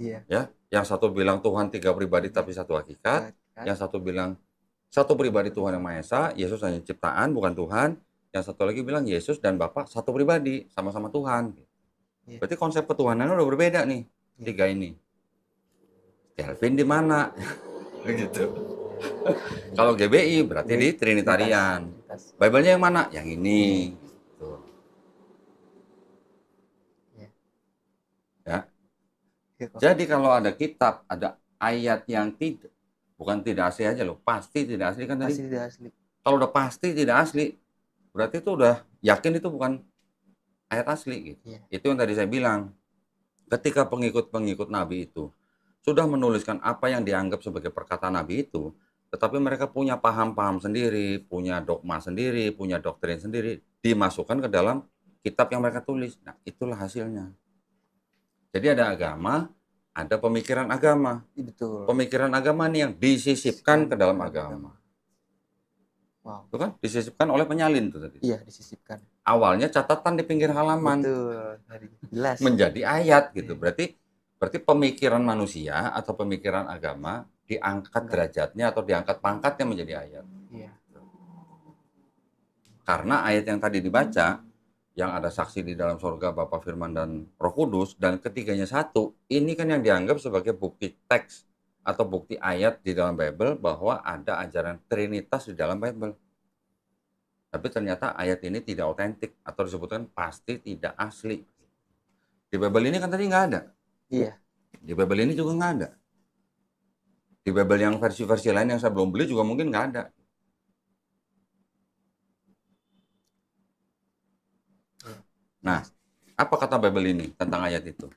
S2: Iya.
S1: Ya, yang satu bilang Tuhan 3 pribadi tapi satu hakikat, yang satu bilang satu pribadi Tuhan yang Maha Esa, Yesus hanya ciptaan bukan Tuhan, yang satu lagi bilang Yesus dan Bapa satu pribadi, sama-sama Tuhan. Berarti konsep ketuhanannya udah berbeda nih. 3 ini. Kelvin di mana? Begitu. Kalau GBI berarti di Trinitarian. Bible-nya yang mana? Yang ini. Gitu. Ya. Jadi kalau ada kitab, ada ayat yang bukan tidak asli aja loh, pasti tidak asli kan tadi.
S2: Pasti tidak asli.
S1: Kalau udah pasti tidak asli, berarti itu udah yakin itu bukan ayat asli gitu. Itu yang tadi saya bilang. Ketika pengikut-pengikut Nabi itu sudah menuliskan apa yang dianggap sebagai perkataan Nabi itu, tetapi mereka punya paham-paham sendiri, punya dogma sendiri, punya doktrin sendiri, dimasukkan ke dalam kitab yang mereka tulis. Nah, itulah hasilnya. Jadi ada agama, ada pemikiran agama.
S2: Betul.
S1: Pemikiran agama nih yang disisipkan ke dalam agama.
S2: Wow.
S1: Itu kan disisipkan oleh penyalin tuh tadi.
S2: Iya, disisipkan.
S1: Awalnya catatan di pinggir halaman.
S2: Betul. Jelas.
S1: Menjadi ayat gitu. Berarti pemikiran manusia atau pemikiran agama diangkat derajatnya atau diangkat pangkatnya menjadi ayat.
S2: Iya.
S1: Karena ayat yang tadi dibaca, yang ada saksi di dalam surga Bapa, Firman, dan Roh Kudus, dan ketiganya satu, ini kan yang dianggap sebagai bukti teks atau bukti ayat di dalam Bible bahwa ada ajaran Trinitas di dalam Bible. Tapi ternyata ayat ini tidak otentik atau disebutkan pasti tidak asli. Di Bible ini kan tadi nggak ada.
S2: Iya.
S1: Di Bible ini juga nggak ada. Di Bible yang versi-versi lain yang saya belum beli juga mungkin nggak ada. Nah, apa kata Bible ini tentang ayat itu?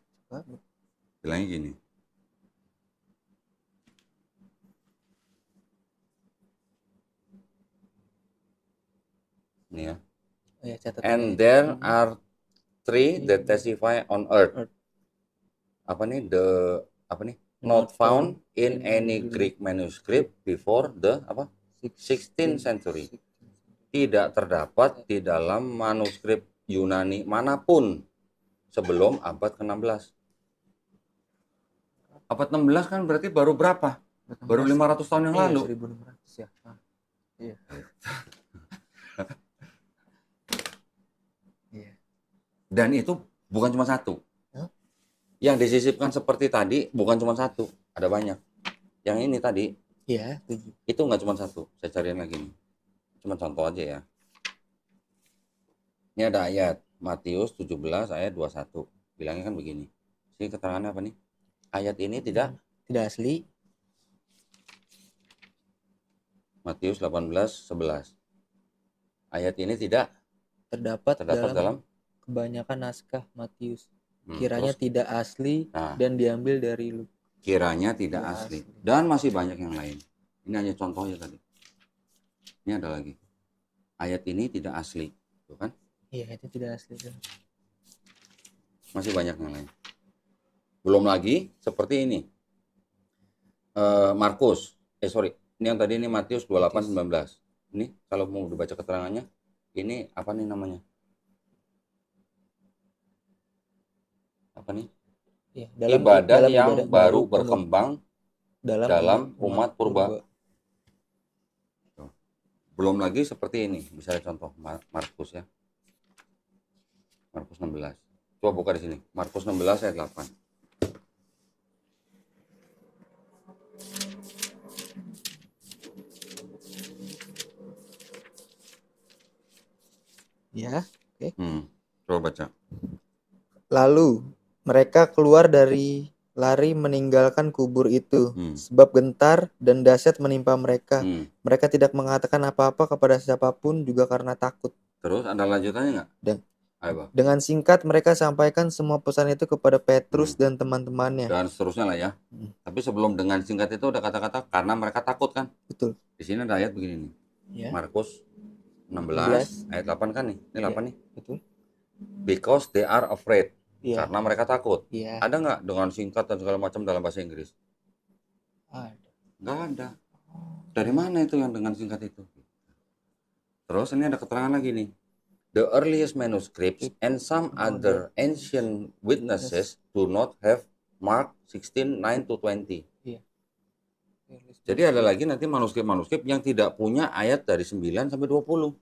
S1: Bilangnya gini. Ini ya. And there are three that testify on earth. Apa nih? Not found in any Greek manuscript before the 16th century. Tidak terdapat di dalam manuskrip Yunani manapun sebelum abad ke-16. Abad 16 kan berarti baru berapa? Baru 500 tahun yang lalu.
S2: 1600 ya. Iya.
S1: Dan itu bukan cuma satu. Yang disisipkan seperti tadi bukan cuma satu, ada banyak. Yang ini tadi,
S2: iya,
S1: itu nggak cuma satu. Saya cariin lagi nih. Cuma contoh aja ya. Ini ada ayat Matius 17 ayat 21. Bilangnya kan begini. Sini keterangannya apa nih? Ayat ini tidak
S2: asli.
S1: Matius 18:11. Ayat ini tidak
S2: terdapat
S1: dalam
S2: kebanyakan naskah Matius. Kiranya tidak asli dan diambil dari Lukas.
S1: Kiranya tidak asli. Dan masih banyak yang lain. Ini hanya contohnya tadi. Ini ada lagi. Ayat ini tidak asli. Tuh kan?
S2: Iya, itu tidak asli.
S1: Masih banyak yang lain. Belum lagi seperti ini. Markus. Ini yang tadi ini Matius 28:19. Ini kalau mau dibaca keterangannya. Ini apa nih namanya? Apa nih?
S2: Ya,
S1: ibadah yang baru berkembang dalam umat purba. Belum lagi seperti ini, misalnya contoh Markus ya. Markus 16. Coba buka di sini. Markus 16 ayat 8.
S2: Ya, oke.
S1: Coba baca.
S2: Lalu mereka keluar dari lari meninggalkan kubur itu, sebab gentar dan dahsyat menimpa mereka. Mereka tidak mengatakan apa-apa kepada siapapun juga karena takut.
S1: Terus ada lanjutannya nggak?
S2: Dengan singkat mereka sampaikan semua pesan itu kepada Petrus dan teman-temannya.
S1: Dan seterusnya lah ya. Tapi sebelum dengan singkat itu ada kata-kata karena mereka takut kan?
S2: Betul.
S1: Di sini ada ayat begini nih.
S2: Ya.
S1: Markus 16 ayat 8 kan nih. Ini 8 nih.
S2: Betul.
S1: Because they are afraid.
S2: Ya.
S1: Karena mereka takut.
S2: Ya.
S1: Ada nggak dengan singkat dan segala macam dalam bahasa Inggris?
S2: Ada.
S1: Nggak ada. Dari mana itu yang dengan singkat itu? Terus ini ada keterangan lagi nih. The earliest manuscripts and some other ancient witnesses do not have Mark 16:9-20.
S2: Iya.
S1: Jadi ada lagi nanti manuskrip-manuskrip yang tidak punya ayat dari 9 sampai 20.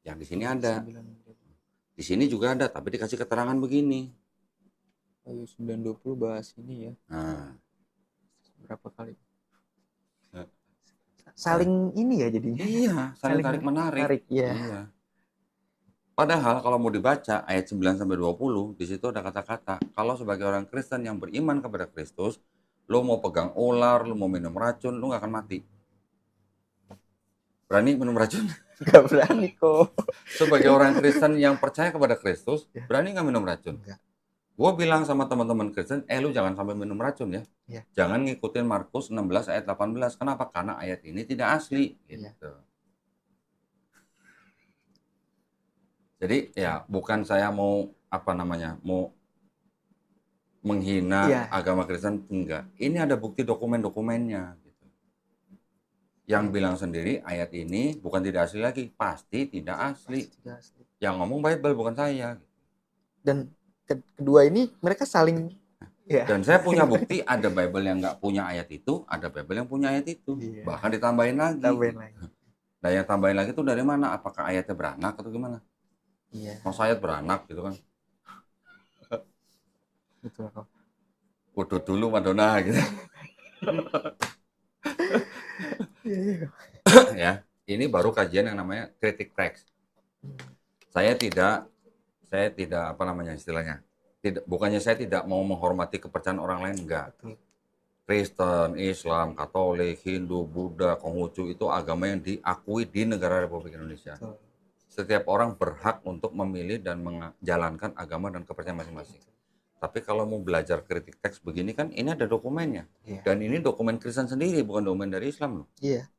S1: Yang di sini ada. Di sini juga ada, tapi dikasih keterangan begini.
S2: 9:20 bahas ini ya.
S1: Nah.
S2: Berapa kali? Saling ini ya jadinya.
S1: Iya, saling tarik menarik.
S2: Iya.
S1: Padahal kalau mau dibaca ayat 9 sampai 20, di situ ada kata-kata, kalau sebagai orang Kristen yang beriman kepada Kristus, lo mau pegang ular, lo mau minum racun, lo nggak akan mati. Berani minum racun?
S2: Nggak berani kok.
S1: Sebagai orang Kristen yang percaya kepada Kristus,
S2: Ya.
S1: berani nggak minum racun?
S2: Enggak.
S1: Gue bilang sama teman-teman Kristen, lu jangan sampai minum racun ya.
S2: Ya.
S1: Jangan ngikutin Markus 16 ayat 18. Kenapa? Karena ayat ini tidak asli. Gitu.
S2: Ya.
S1: Jadi ya bukan saya mau mau menghina
S2: Ya.
S1: agama Kristen, enggak. Ini ada bukti dokumen-dokumennya. Gitu. Yang bilang sendiri ayat ini bukan tidak asli lagi, pasti tidak asli.
S2: Pasti tidak asli.
S1: Yang ngomong Bible bukan saya.
S2: Dan kedua ini mereka saling. Ya.
S1: Dan saya punya bukti ada Bible yang nggak punya ayat itu, ada Bible yang punya ayat itu.
S2: Iya.
S1: Bahkan ditambahin lagi. Nah yang tambahin lagi itu dari mana? Apakah ayatnya beranak atau gimana?
S2: Iya.
S1: Mau ayat beranak gitu kan?
S2: Betul kok.
S1: Kudut dulu Madonna gitu. Ya, ini baru kajian yang namanya kritik teks. Saya tidak istilahnya. Bukannya saya tidak mau menghormati kepercayaan orang lain, enggak. Kristen, Islam, Katolik, Hindu, Buddha, Konghucu itu agama yang diakui di negara Republik Indonesia. Setiap orang berhak untuk memilih dan menjalankan agama dan kepercayaan masing-masing. Tapi kalau mau belajar kritik teks begini kan ini ada dokumennya.
S2: Iya.
S1: Dan ini dokumen Kristen sendiri, bukan dokumen dari Islam loh.
S2: Iya.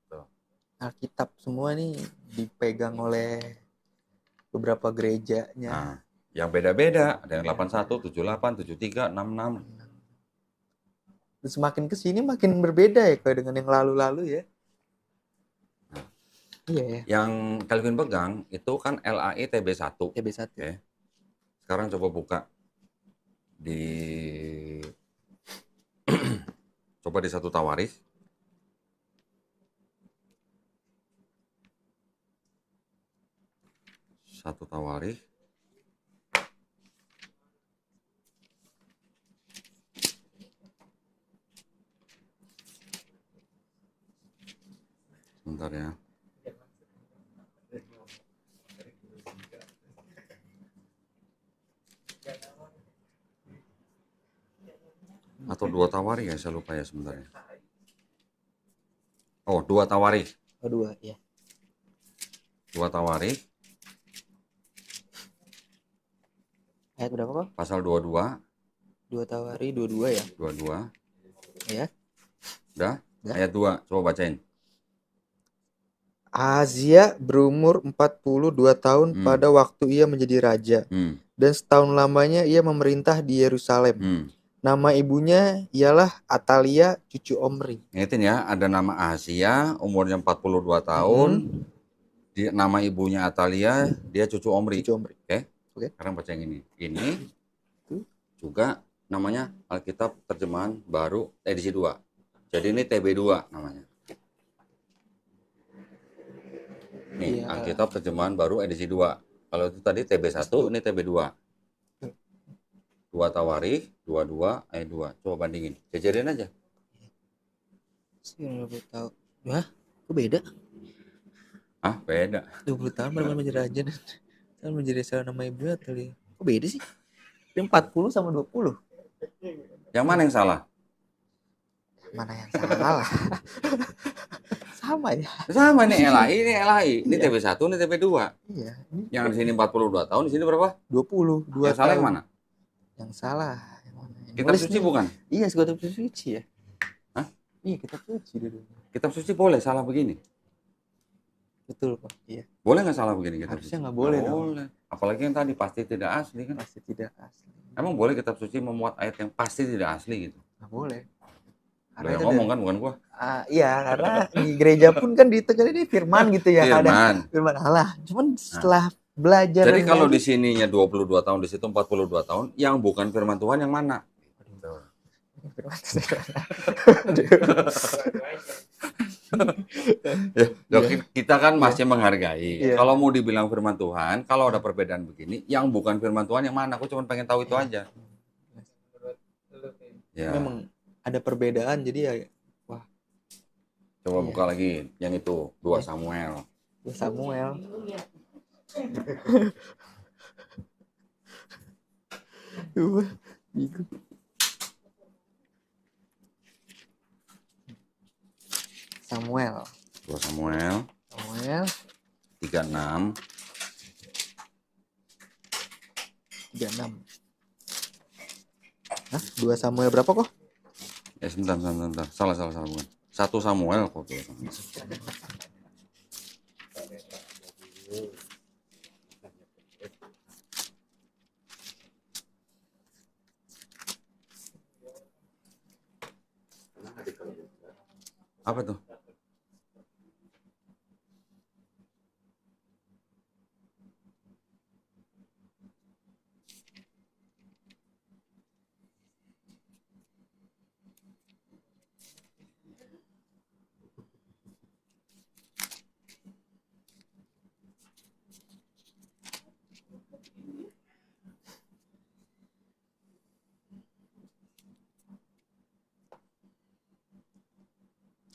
S2: Alkitab semua nih dipegang oleh beberapa gerejanya.
S1: Nah, yang beda-beda, ada yang 81, 78, 73, 66.
S2: Dan semakin kesini makin berbeda ya kayak dengan yang lalu-lalu ya.
S1: Nah,
S2: iya ya.
S1: Yang Calvin pegang itu kan LAI TB1.
S2: TB1.
S1: Oke. Sekarang coba buka di coba di 1 Tawaris. Satu Tawaris. Sebentar ya. Atau 2 Tawaris ya, saya lupa ya sebentar ya. Oh, 2 Tawaris.
S2: Oh, 2 ya.
S1: 2 Tawaris.
S2: Ayat berapa kok?
S1: Pasal 22.
S2: 2 Tawari 22 ya.
S1: 22.
S2: Ya.
S1: Udah?
S2: Ya.
S1: Ayat 2, coba bacain.
S2: Ahazia berumur 42 tahun pada waktu ia menjadi raja. Dan setahun lamanya ia memerintah di Yerusalem. Nama ibunya ialah Atalia, cucu Omri.
S1: Ingatin ya, ada nama Ahazia, umurnya 42 tahun. Nama ibunya Atalia, dia cucu Omri. Oke. Sekarang baca yang ini. Ini juga namanya Alkitab Terjemahan Baru edisi 2. Jadi ini TB2 namanya. Nih, Alkitab Terjemahan Baru edisi 2. Kalau itu tadi TB1, ini TB2. 2 Tawarikh 22 ayat 2. Coba bandingin. Jajarin aja.
S2: Saya belum tahu. Wah, kok beda?
S1: Ah, beda.
S2: 20 tahun baru menjadi raja dan menjadi salah nama ibu Atalia. Kok beda sih? 40 sama 20.
S1: Yang mana yang salah?
S2: Mana yang salah? Sama ya.
S1: Sama nih LAI, ini LAI. Ini TB1, ini TB2.
S2: Iya.
S1: Yang di sini 42 tahun, di sini berapa?
S2: 20.
S1: Yang salah yang mana?
S2: Yang salah. Yang mana?
S1: Kitab suci bukan?
S2: Iya, kitab suci ya.
S1: Hah?
S2: Iya, kitab suci dulu.
S1: Kitab suci boleh salah begini?
S2: Betul kok. Iya.
S1: Boleh nggak salah begini kitab
S2: Harusnya
S1: suci?
S2: nggak boleh dong.
S1: Boleh. Apalagi yang tadi pasti tidak asli kan?
S2: Pasti tidak asli.
S1: Emang boleh kitab suci memuat ayat yang pasti tidak asli gitu?
S2: Nggak boleh.
S1: Ada yang ngomong kan, bukan gua?
S2: Iya, karena di gereja pun kan ditekan ini firman gitu ya.
S1: Firman.
S2: Firman Allah. Cuman setelah belajar.
S1: Jadi kalau di sininya 22 tahun, di situ 42 tahun, yang bukan firman Tuhan yang mana? Ya, kita kan masih menghargai. Kalau mau dibilang firman Tuhan, kalau ada perbedaan begini, yang bukan firman Tuhan yang mana? Aku cuma pengen tahu itu aja. Ya.
S2: Memang ada perbedaan, jadi ya. Wah.
S1: Coba buka lagi yang itu 2 Samuel.
S2: 2 Samuel.
S1: Samuel. 2 Samuel.
S2: Samuel
S1: 36.
S2: 36. Hah? 2 Samuel berapa kok?
S1: Sebentar. Salah bukan. 1 Samuel kok. Apa tuh?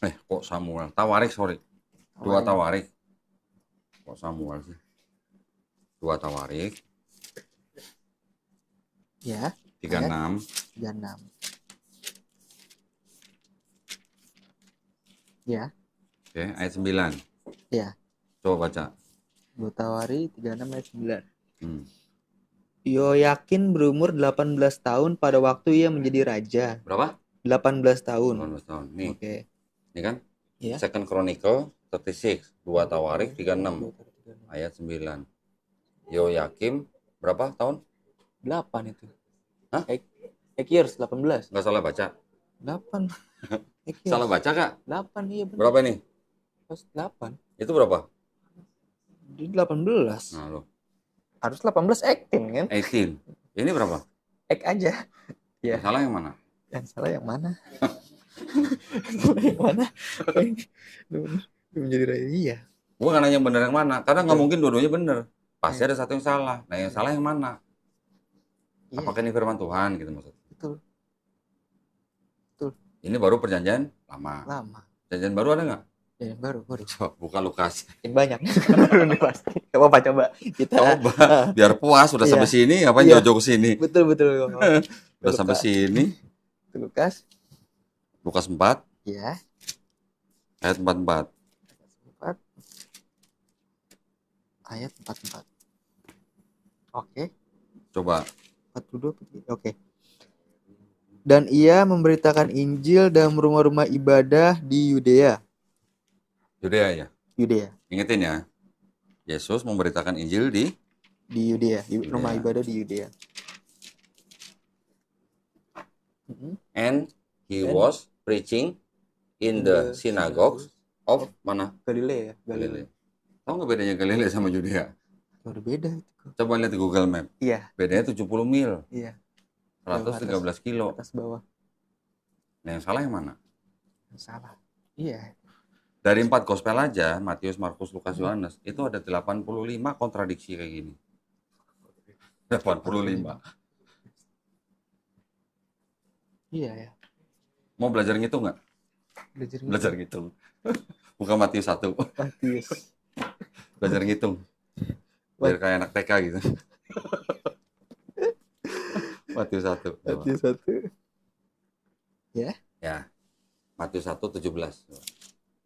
S1: Kok Samuel? Tawarik, sorry. 2 Tawarik. Kok Samuel sih? 2 Tawarik.
S2: Ya.
S1: 36.
S2: 36. Ya.
S1: Oke, ayat 9.
S2: Ya.
S1: Coba baca.
S2: 2 Tawari 36 ayat 9.
S1: Hmm.
S2: Yoyakin berumur 18 tahun pada waktu ia menjadi raja.
S1: Berapa?
S2: 18 tahun.
S1: 18 tahun. Nih.
S2: Oke.
S1: Ini kan?
S2: Ya.
S1: Second Chronicle 36, 2 Tawarik 36. Ayat 9. Yoyakim berapa tahun?
S2: 8 itu.
S1: Hah?
S2: 8 years, 18.
S1: Nggak salah baca.
S2: 8.
S1: Salah baca, Kak?
S2: 8, iya benar.
S1: Berapa nih?
S2: Pas 8.
S1: Itu berapa?
S2: Di 18.
S1: Nah, lo.
S2: Harus 18 acting kan?
S1: 18. Ini berapa?
S2: Act aja. Ya.
S1: Yang salah yang mana?
S2: Yang salah yang mana? Salah yang mana? Menjadi raja. Iya.
S1: Bukan nanya yang benar yang mana, karena nggak mungkin dua-duanya benar. Pasti ada satu yang salah. Nah, yang salah yang mana?
S2: Iya.
S1: Apakah ini firman Tuhan gitu maksudnya?
S2: Betul.
S1: Ini baru perjanjian lama. Perjanjian baru ada nggak?
S2: Ya, baru.
S1: Coba buka Lukas.
S2: Banyak. Baru nih pasti. Coba. Kita
S1: Coba, biar puas. Udah sampai sini, apa
S2: Iya.
S1: jauh-jauh ke sini?
S2: Betul.
S1: Udah sampai sini.
S2: Lukas.
S1: Lukas 4,
S2: Ya.
S1: ayat 44.
S2: 4. Ayat 44. Oke.
S1: Coba.
S2: 42. Oke. Dan ia memberitakan Injil dalam rumah-rumah ibadah di Yudea.
S1: Yudea ya? Ingetin ya. Yesus memberitakan Injil di
S2: Yudea, rumah ibadah di Yudea.
S1: And he was preaching in the synagogues of mana?
S2: Galilea.
S1: Tahu nggak bedanya Galilea sama Yudea?
S2: Udah beda itu.
S1: Coba lihat di Google Map.
S2: Iya.
S1: Bedanya 70 mil.
S2: Iya.
S1: 113 kilo.
S2: Atas bawah.
S1: Nah, yang salah yang mana?
S2: Yang salah. Iya.
S1: Dari 4 gospel aja, Matius, Markus, Lukas, Yohanes, itu ada 85 kontradiksi kayak gini. 85.
S2: Iya ya.
S1: Mau belajar ngitung nggak? Belajar ngitung. Bukan Matius 1.
S2: Matius.
S1: Belajar ngitung. Biar kayak anak TK gitu. Matius 1.
S2: Matius 1. Ya.
S1: Ya. Matius 1 17.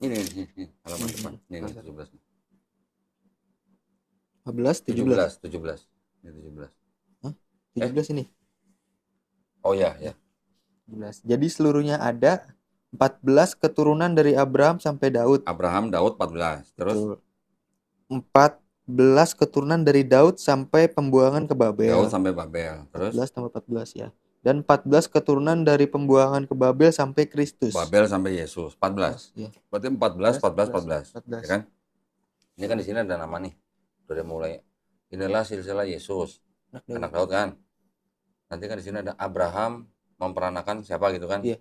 S1: Ini halaman depan. Ini 17.
S2: 17.
S1: 17. Ini 17.
S2: Hah? 17 ini.
S1: Oh ya.
S2: 17. Jadi seluruhnya ada 14 keturunan dari Abraham sampai Daud.
S1: Abraham, Daud 14. Terus
S2: 14 keturunan dari Daud sampai pembuangan ke Babel.
S1: Daud sampai Babel. Terus
S2: 14 tambah 14 ya. Dan 14 keturunan dari pembuangan ke Babel sampai Kristus.
S1: Babel sampai Yesus 14.
S2: Ya.
S1: Berarti 14.
S2: 14.
S1: Ya kan? Ini kan di sini ada nama nih. Udah mulai. Inilah silsilah Yesus. Anak Daud kan. Nanti kan di sini ada Abraham memperanakan siapa gitu kan?
S2: Iya.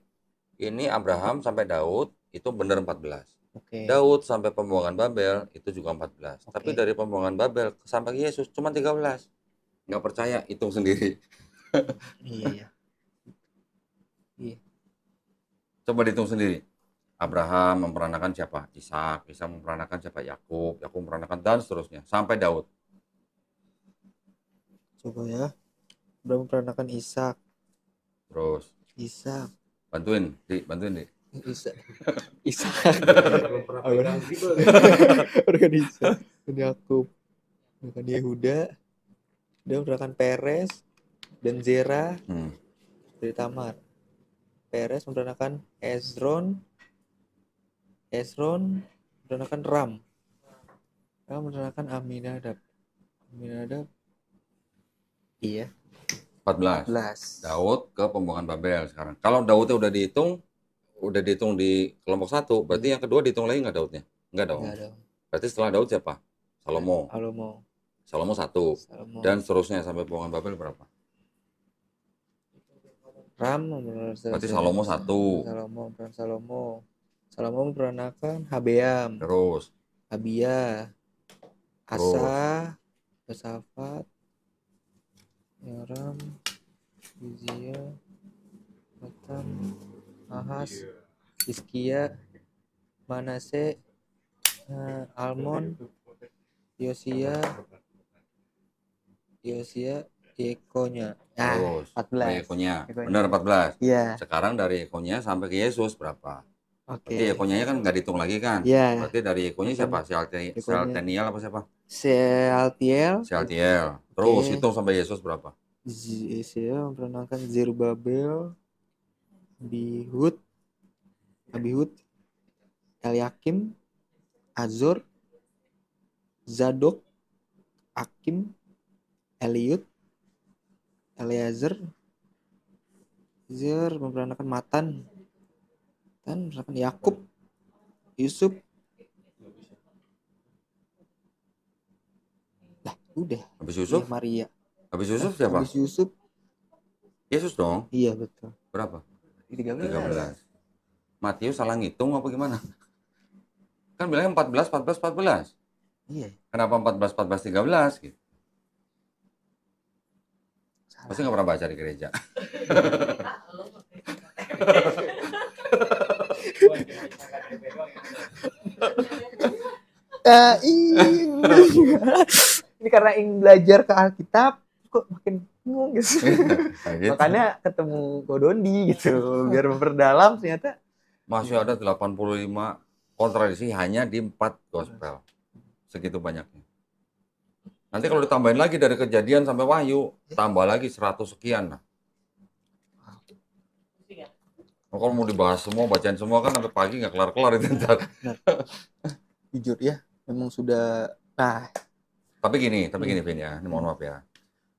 S1: Ini Abraham sampai Daud itu benar 14.
S2: Oke.
S1: Daud sampai pembuangan Babel itu juga 14.
S2: Oke.
S1: Tapi dari pembuangan Babel sampai Yesus cuma 13. Nggak percaya, hitung sendiri.
S2: Iya.
S1: Coba dihitung sendiri. Abraham memperanakan siapa? Ishak memperanakan siapa? Yakub memperanakan dan seterusnya sampai Daud.
S2: Coba ya. Abraham memperanakan Ishak.
S1: Terus
S2: Ishak.
S1: bantuin, Di.
S2: Isa.
S4: Belum pernah pegang gitu.
S2: Bukan Isa. Dan Yakub. Bukan Yehuda. Dia merupakan Peres dan Zera dari Tamar. Peres merupakan Ezron merupakan Ram merupakan Aminadab. Iya
S1: 14. Daud ke pembuangan Babel sekarang. Kalau Daudnya udah dihitung di kelompok 1, berarti yang kedua dihitung lagi nggak Daudnya? Enggak dong. Berarti setelah Daud siapa? Salomo 1. Dan seterusnya sampai pembuangan Babel berapa?
S2: Ram
S1: berarti Salomo 1.
S2: Salomo memperanakan Habeam.
S1: Terus
S2: Abia. Asa. Yosafat. Yoram. Uzia. Yotam. Ahas. Hizkia. Manase. Almon. Yosia. Yekonya.
S1: Terus
S2: 14.
S1: Yekonya. Benar 14.
S2: Iya.
S1: Sekarang dari Yekonya sampai ke Yesus berapa?
S2: Oke.
S1: Berarti Yekonya kan nggak dihitung lagi kan?
S2: Iya.
S1: Berarti dari Yekonya siapa? Sealtiel apa siapa?
S2: Sealtiel.
S1: Terus hitung sampai Yesus berapa?
S2: Yesus memperkenalkan Zerubabel, Abihud, Eliakim, Azor, Zadok, Akim, Eliud, Eleazar, Zer memperkenalkan Matan, dan memperkenalkan Yakub, Yusuf. Udah.
S1: Habis Yusuf?
S2: Maria.
S1: Habis Yusuf siapa?
S2: Habis Yusuf
S1: Yesus dong.
S2: Iya betul.
S1: Berapa?
S2: 13.
S1: Matius salah ngitung apa gimana? Kan bilangnya 14.
S2: Iya.
S1: Kenapa 14, 13 gitu?
S2: Salah.
S1: Pasti nggak pernah baca di gereja.
S2: Ini karena ingin belajar ke Alkitab kok makin bingung gitu.
S1: Gitu.
S2: Makanya ketemu Godondi gitu biar memperdalam ternyata
S1: masih ada 85 kontradiksi hanya di 4 gospel. Segitu banyaknya. Nanti kalau ditambahin lagi dari Kejadian sampai Wahyu, tambah lagi 100 sekian lah. Kalau mau dibahas semua, bacain semua kan sampai pagi nggak kelar-kelar itu ntar.
S2: Jujur ya, memang sudah. Nah,
S1: Tapi gini Vin ya, ini mohon maaf ya.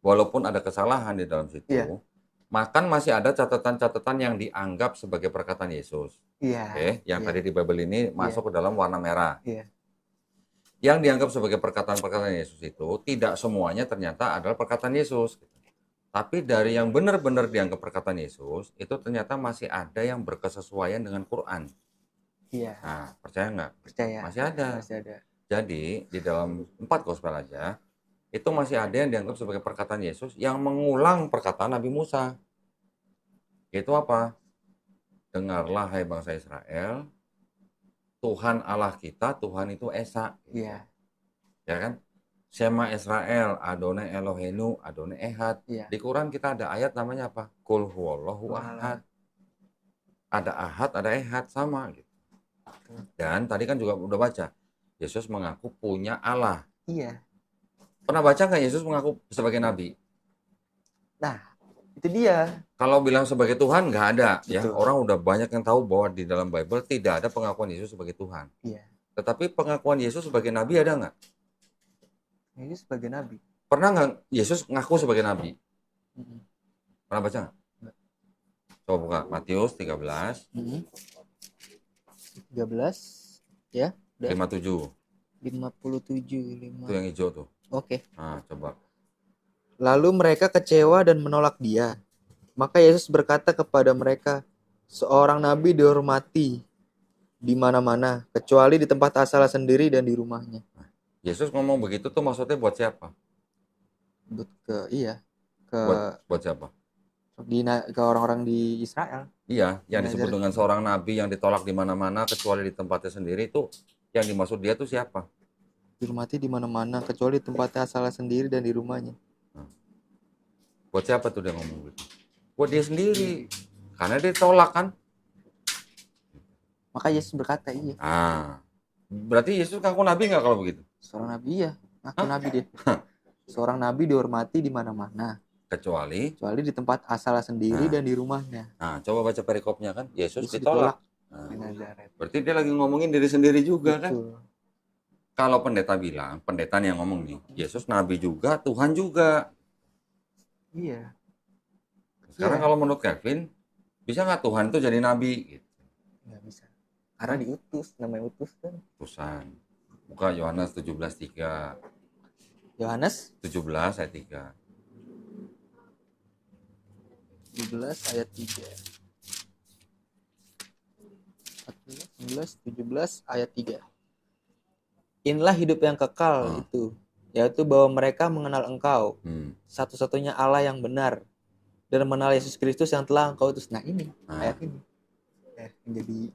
S1: Walaupun ada kesalahan di dalam situ, makan masih ada catatan-catatan yang dianggap sebagai perkataan Yesus. Oke, yang tadi di Bible ini masuk ke dalam warna merah. Yang dianggap sebagai perkataan-perkataan Yesus itu tidak semuanya ternyata adalah perkataan Yesus. Tapi dari yang benar-benar dianggap perkataan Yesus, itu ternyata masih ada yang berkesesuaian dengan Quran.
S2: Iya.
S1: Nah, percaya nggak?
S2: Percaya.
S1: Masih ada. Jadi, di dalam 4 gospel aja, itu masih ada yang dianggap sebagai perkataan Yesus yang mengulang perkataan Nabi Musa. Itu apa? Dengarlah hai bangsa Israel, Tuhan Allah kita, Tuhan itu Esa.
S2: Iya.
S1: Ya kan? Shema Israel, Adonai Eloheinu, Adonai Ehad.
S2: Iya.
S1: Di Quran kita ada ayat namanya apa? Qul huwallahu ahad. Ada ahad, ada ehad, sama gitu. Dan tadi kan juga udah baca, Yesus mengaku punya Allah.
S2: Iya.
S1: Pernah baca nggak Yesus mengaku sebagai nabi?
S2: Nah, itu dia.
S1: Kalau bilang sebagai Tuhan nggak ada.
S2: Betul.
S1: Ya. Orang udah banyak yang tahu bahwa di dalam Bible tidak ada pengakuan Yesus sebagai Tuhan.
S2: Iya.
S1: Tetapi pengakuan Yesus sebagai nabi ada nggak?
S2: Yesus sebagai nabi.
S1: Pernah nggak Yesus ngaku sebagai nabi? Pernah baca nggak? Coba buka Matius 13.
S2: 13 ya.
S1: 57.
S2: 57.
S1: Itu yang hijau tuh.
S2: Oke.
S1: Nah, coba.
S2: Lalu mereka kecewa dan menolak dia. Maka Yesus berkata kepada mereka, seorang nabi dihormati di mana-mana, kecuali di tempat asalnya sendiri dan di rumahnya.
S1: Yesus ngomong begitu tuh maksudnya buat siapa? Buat siapa?
S2: Ke orang-orang di Israel.
S1: Iya, yang disebut dengan seorang nabi yang ditolak di mana-mana kecuali di tempatnya sendiri itu yang dimaksud dia tuh siapa?
S2: Dihormati di mana-mana kecuali di tempatnya asalnya sendiri dan di rumahnya.
S1: Buat siapa tuh dia ngomong gitu? Buat dia sendiri. Karena dia tolak kan.
S2: Maka Yesus berkata, iya.
S1: Berarti Yesus ngaku nabi nggak kalau begitu?
S2: Seorang nabi, iya. Ngaku nabi dia. Seorang nabi dihormati di mana-mana.
S1: Kecuali
S2: di tempat asalnya sendiri dan di rumahnya.
S1: Nah, coba baca perikopnya kan. Yesus
S2: Yesus
S1: ditolak.
S2: di Nazaret.
S1: Berarti dia lagi ngomongin diri sendiri juga.
S2: Betul.
S1: Kan. Kalau pendeta bilang, pendeta yang ngomong nih, Yesus nabi juga, Tuhan juga.
S2: Iya.
S1: Sekarang kalau menurut Kevin, bisa nggak Tuhan itu jadi nabi? Gitu.
S2: Nggak bisa. Karena diutus, namanya utus kan.
S1: Utusan. Buka Yohanes 17:3.
S2: Yohanes
S1: 17 ayat 3.
S2: 17 ayat 3. 14, 19, 17 ayat 3. Inilah hidup yang kekal itu, yaitu bahwa mereka mengenal Engkau, satu-satunya Allah yang benar, dan mengenal Yesus Kristus yang telah Engkau utus. Nah ini, ayat ini. Jadi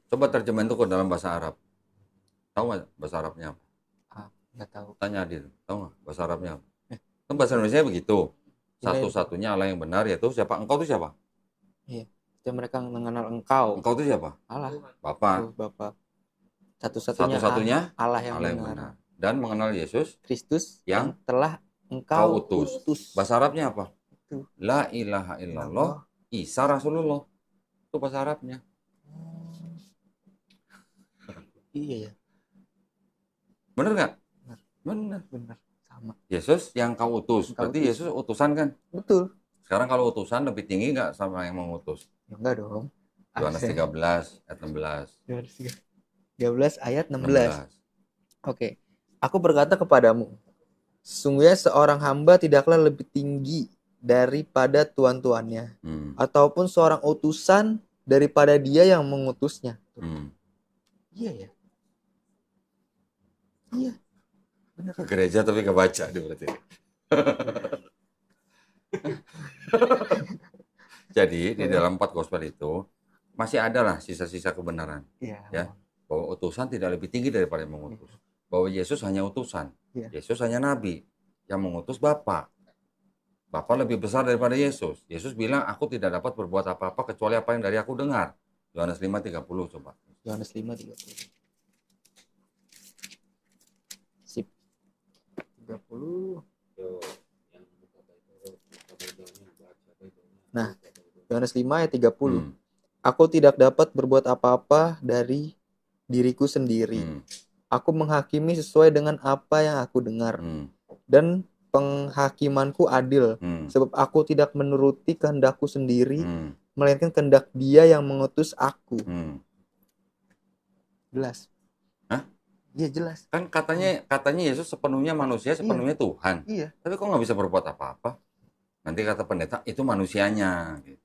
S1: Coba terjemahin itu ke dalam bahasa Arab. Tahu nggak bahasa Arabnya apa?
S2: Nggak tahu.
S1: Tanya Adil, tahu nggak bahasa Arabnya apa? Kan bahasa Indonesia begitu. Satu-satunya Allah yang benar yaitu siapa? Engkau itu siapa?
S2: Iya. Itu mereka mengenal Engkau.
S1: Engkau itu siapa?
S2: Allah.
S1: Bapa.
S2: Satu-satunya Allah yang benar.
S1: Dan mengenal Yesus
S2: Kristus yang telah Engkau utus.
S1: Bahasa Arabnya apa?
S2: Itu.
S1: La ilaha illallah Isa Rasulullah. Itu bahasa Arabnya.
S2: Iya ya.
S1: Bener nggak?
S2: Bener. Sama.
S1: Yesus yang kau utus. Berarti Yesus utusan kan?
S2: Betul.
S1: Sekarang kalau utusan lebih tinggi nggak sama yang mengutus?
S2: Ya, enggak dong.
S1: Yohanes 13 ayat 16.
S2: Yohanes 13 ayat 16. Oke. Aku berkata kepadamu, sesungguhnya seorang hamba tidaklah lebih tinggi daripada tuan-tuannya, ataupun seorang utusan daripada dia yang mengutusnya. Iya ya. Iya. Benar.
S1: Ke gereja tapi kebaca dia berarti. Jadi di dalam 4 gospel itu masih ada lah sisa-sisa kebenaran.
S2: Iya.
S1: Ya, bahwa utusan tidak lebih tinggi daripada yang mengutus. Bahwa Yesus hanya utusan. Yesus hanya nabi. Yang mengutus Bapa. Bapa lebih besar daripada Yesus. Yesus bilang, aku tidak dapat berbuat apa-apa kecuali apa yang dari aku dengar. Yohanes 5:30 coba.
S2: Yohanes 5:30. Sip. 30. Nah, Yohanes 5 ayat 30. Aku tidak dapat berbuat apa-apa dari diriku sendiri. Aku menghakimi sesuai dengan apa yang aku dengar. Dan penghakimanku adil. Sebab aku tidak menuruti kehendakku sendiri, melainkan kehendak Dia yang mengutus aku. Jelas?
S1: Hah?
S2: Iya jelas.
S1: Kan katanya Yesus sepenuhnya manusia, sepenuhnya Tuhan.
S2: Iya.
S1: Tapi kok nggak bisa berbuat apa-apa? Nanti kata pendeta, itu manusianya. Gitu.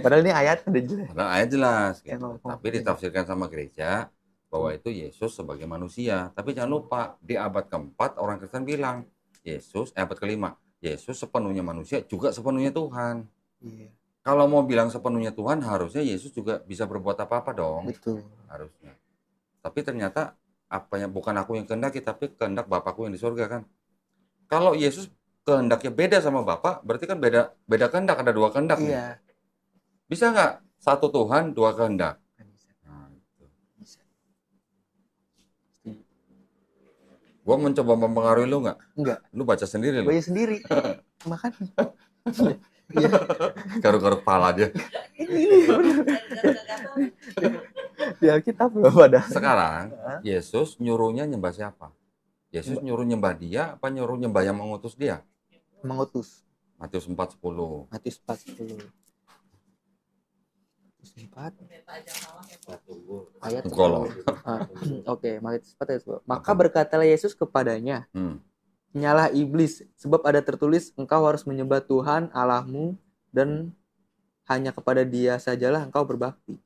S2: Padahal ini ayat udah jelas.
S1: Padahal ayat jelas. Gitu. Tapi ditafsirkan sama gereja bahwa itu Yesus sebagai manusia. Tapi jangan lupa, di abad keempat orang Kristen bilang, abad kelima, Yesus sepenuhnya manusia juga sepenuhnya Tuhan.
S2: Iya.
S1: Kalau mau bilang sepenuhnya Tuhan, harusnya Yesus juga bisa berbuat apa-apa dong.
S2: Betul.
S1: Harusnya. Tapi ternyata bukan aku yang kehendaki, tapi kehendak Bapakku yang di surga kan. Kalau Yesus kehendaknya beda sama Bapa, berarti kan beda kehendak, ada dua kehendak.
S2: Iya.
S1: Nih. Bisa nggak satu Tuhan, dua kehendak? Nah, itu.
S2: Bisa.
S1: Gua mencoba mempengaruhi lu nggak?
S2: Enggak.
S1: Lu baca sendiri lu.
S2: Baca sendiri. Makanya.
S1: Iya. Garuk-garuk pala dia.
S2: Di Alkitab belum ada.
S1: Sekarang Yesus nyuruhnya nyembah siapa? Yesus nyuruh nyembah Dia apa nyuruh nyembah yang mengutus Dia?
S2: Mengutus.
S1: Matius 4:10.
S2: Matius 4:10. 4 ayat Oke, Matius 4 ayat 10. Maka berkatalah Yesus kepadanya, nyalah iblis, sebab ada tertulis, engkau harus menyembah Tuhan Allahmu dan hanya kepada Dia sajalah engkau berbakti.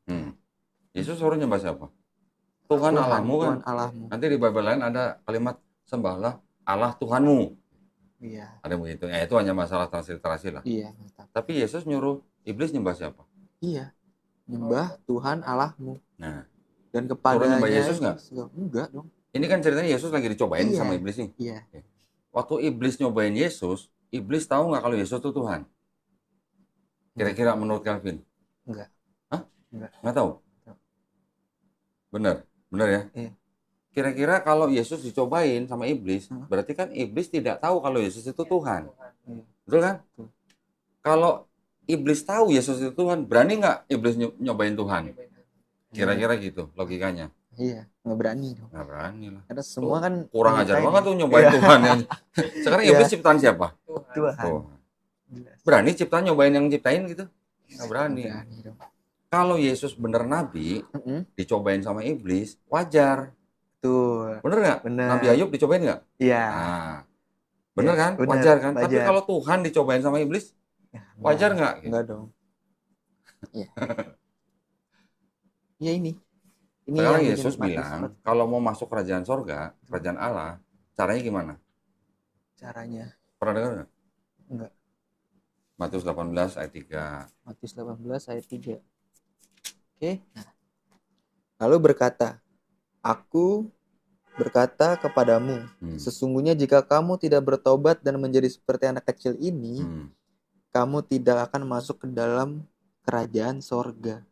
S1: Yesus suruh nyembah siapa? Tuhan Allahmu kan?
S2: Tuhan Allahmu.
S1: Nanti di Bible lain ada kalimat sembahlah Allah Tuhanmu.
S2: Iya.
S1: Ada begitu. Ya itu hanya masalah transliterasi lah.
S2: Iya.
S1: Tapi Yesus nyuruh iblis nyembah siapa?
S2: Iya. Nyembah Tuhan Allahmu.
S1: Nah.
S2: Dan kepadanya
S1: nyembah Yesus nggak?
S2: Enggak dong.
S1: Ini kan ceritanya Yesus lagi dicobain sama iblis nih.
S2: Iya.
S1: Waktu iblis nyobain Yesus, iblis tahu nggak kalau Yesus itu Tuhan? Kira-kira menurut Calvin?
S2: Enggak.
S1: Nggak tahu. Bener ya.
S2: Iya.
S1: Kira-kira kalau Yesus dicobain sama iblis, berarti kan iblis tidak tahu kalau Yesus itu Tuhan. Betul kan? Kalau iblis tahu Yesus itu Tuhan, berani nggak iblis nyobain Tuhan? Kira-kira gitu logikanya.
S2: Iya, nggak berani dong.
S1: Nggak berani lah.
S2: Karena semua kan
S1: kurang ajar banget tuh nyobain Tuhan. Sekarang iblis ciptaan siapa?
S2: Tuhan.
S1: Berani ciptaan nyobain yang ciptain gitu? Nggak berani.
S2: Dong.
S1: Kalau Yesus bener nabi, dicobain sama iblis, wajar.
S2: Tuh.
S1: Bener nggak?
S2: Bener.
S1: Nabi Ayub dicobain nggak?
S2: Iya.
S1: Nah, bener kan?
S2: Bener,
S1: wajar kan?
S2: wajar.
S1: Tapi kalau Tuhan dicobain sama iblis, wajar nggak?
S2: Enggak dong. Iya. Ya ini.
S1: Sekarang Yesus bilang, kalau mau masuk kerajaan sorga, kerajaan Allah, caranya gimana?
S2: Caranya.
S1: Pernah dengar nggak?
S2: Enggak.
S1: Matius 18 ayat 3.
S2: Matius 18 ayat 3. Oke. Nah. Lalu berkata, Aku berkata kepadamu, sesungguhnya jika kamu tidak bertobat dan menjadi seperti anak kecil ini, kamu tidak akan masuk ke dalam kerajaan sorga.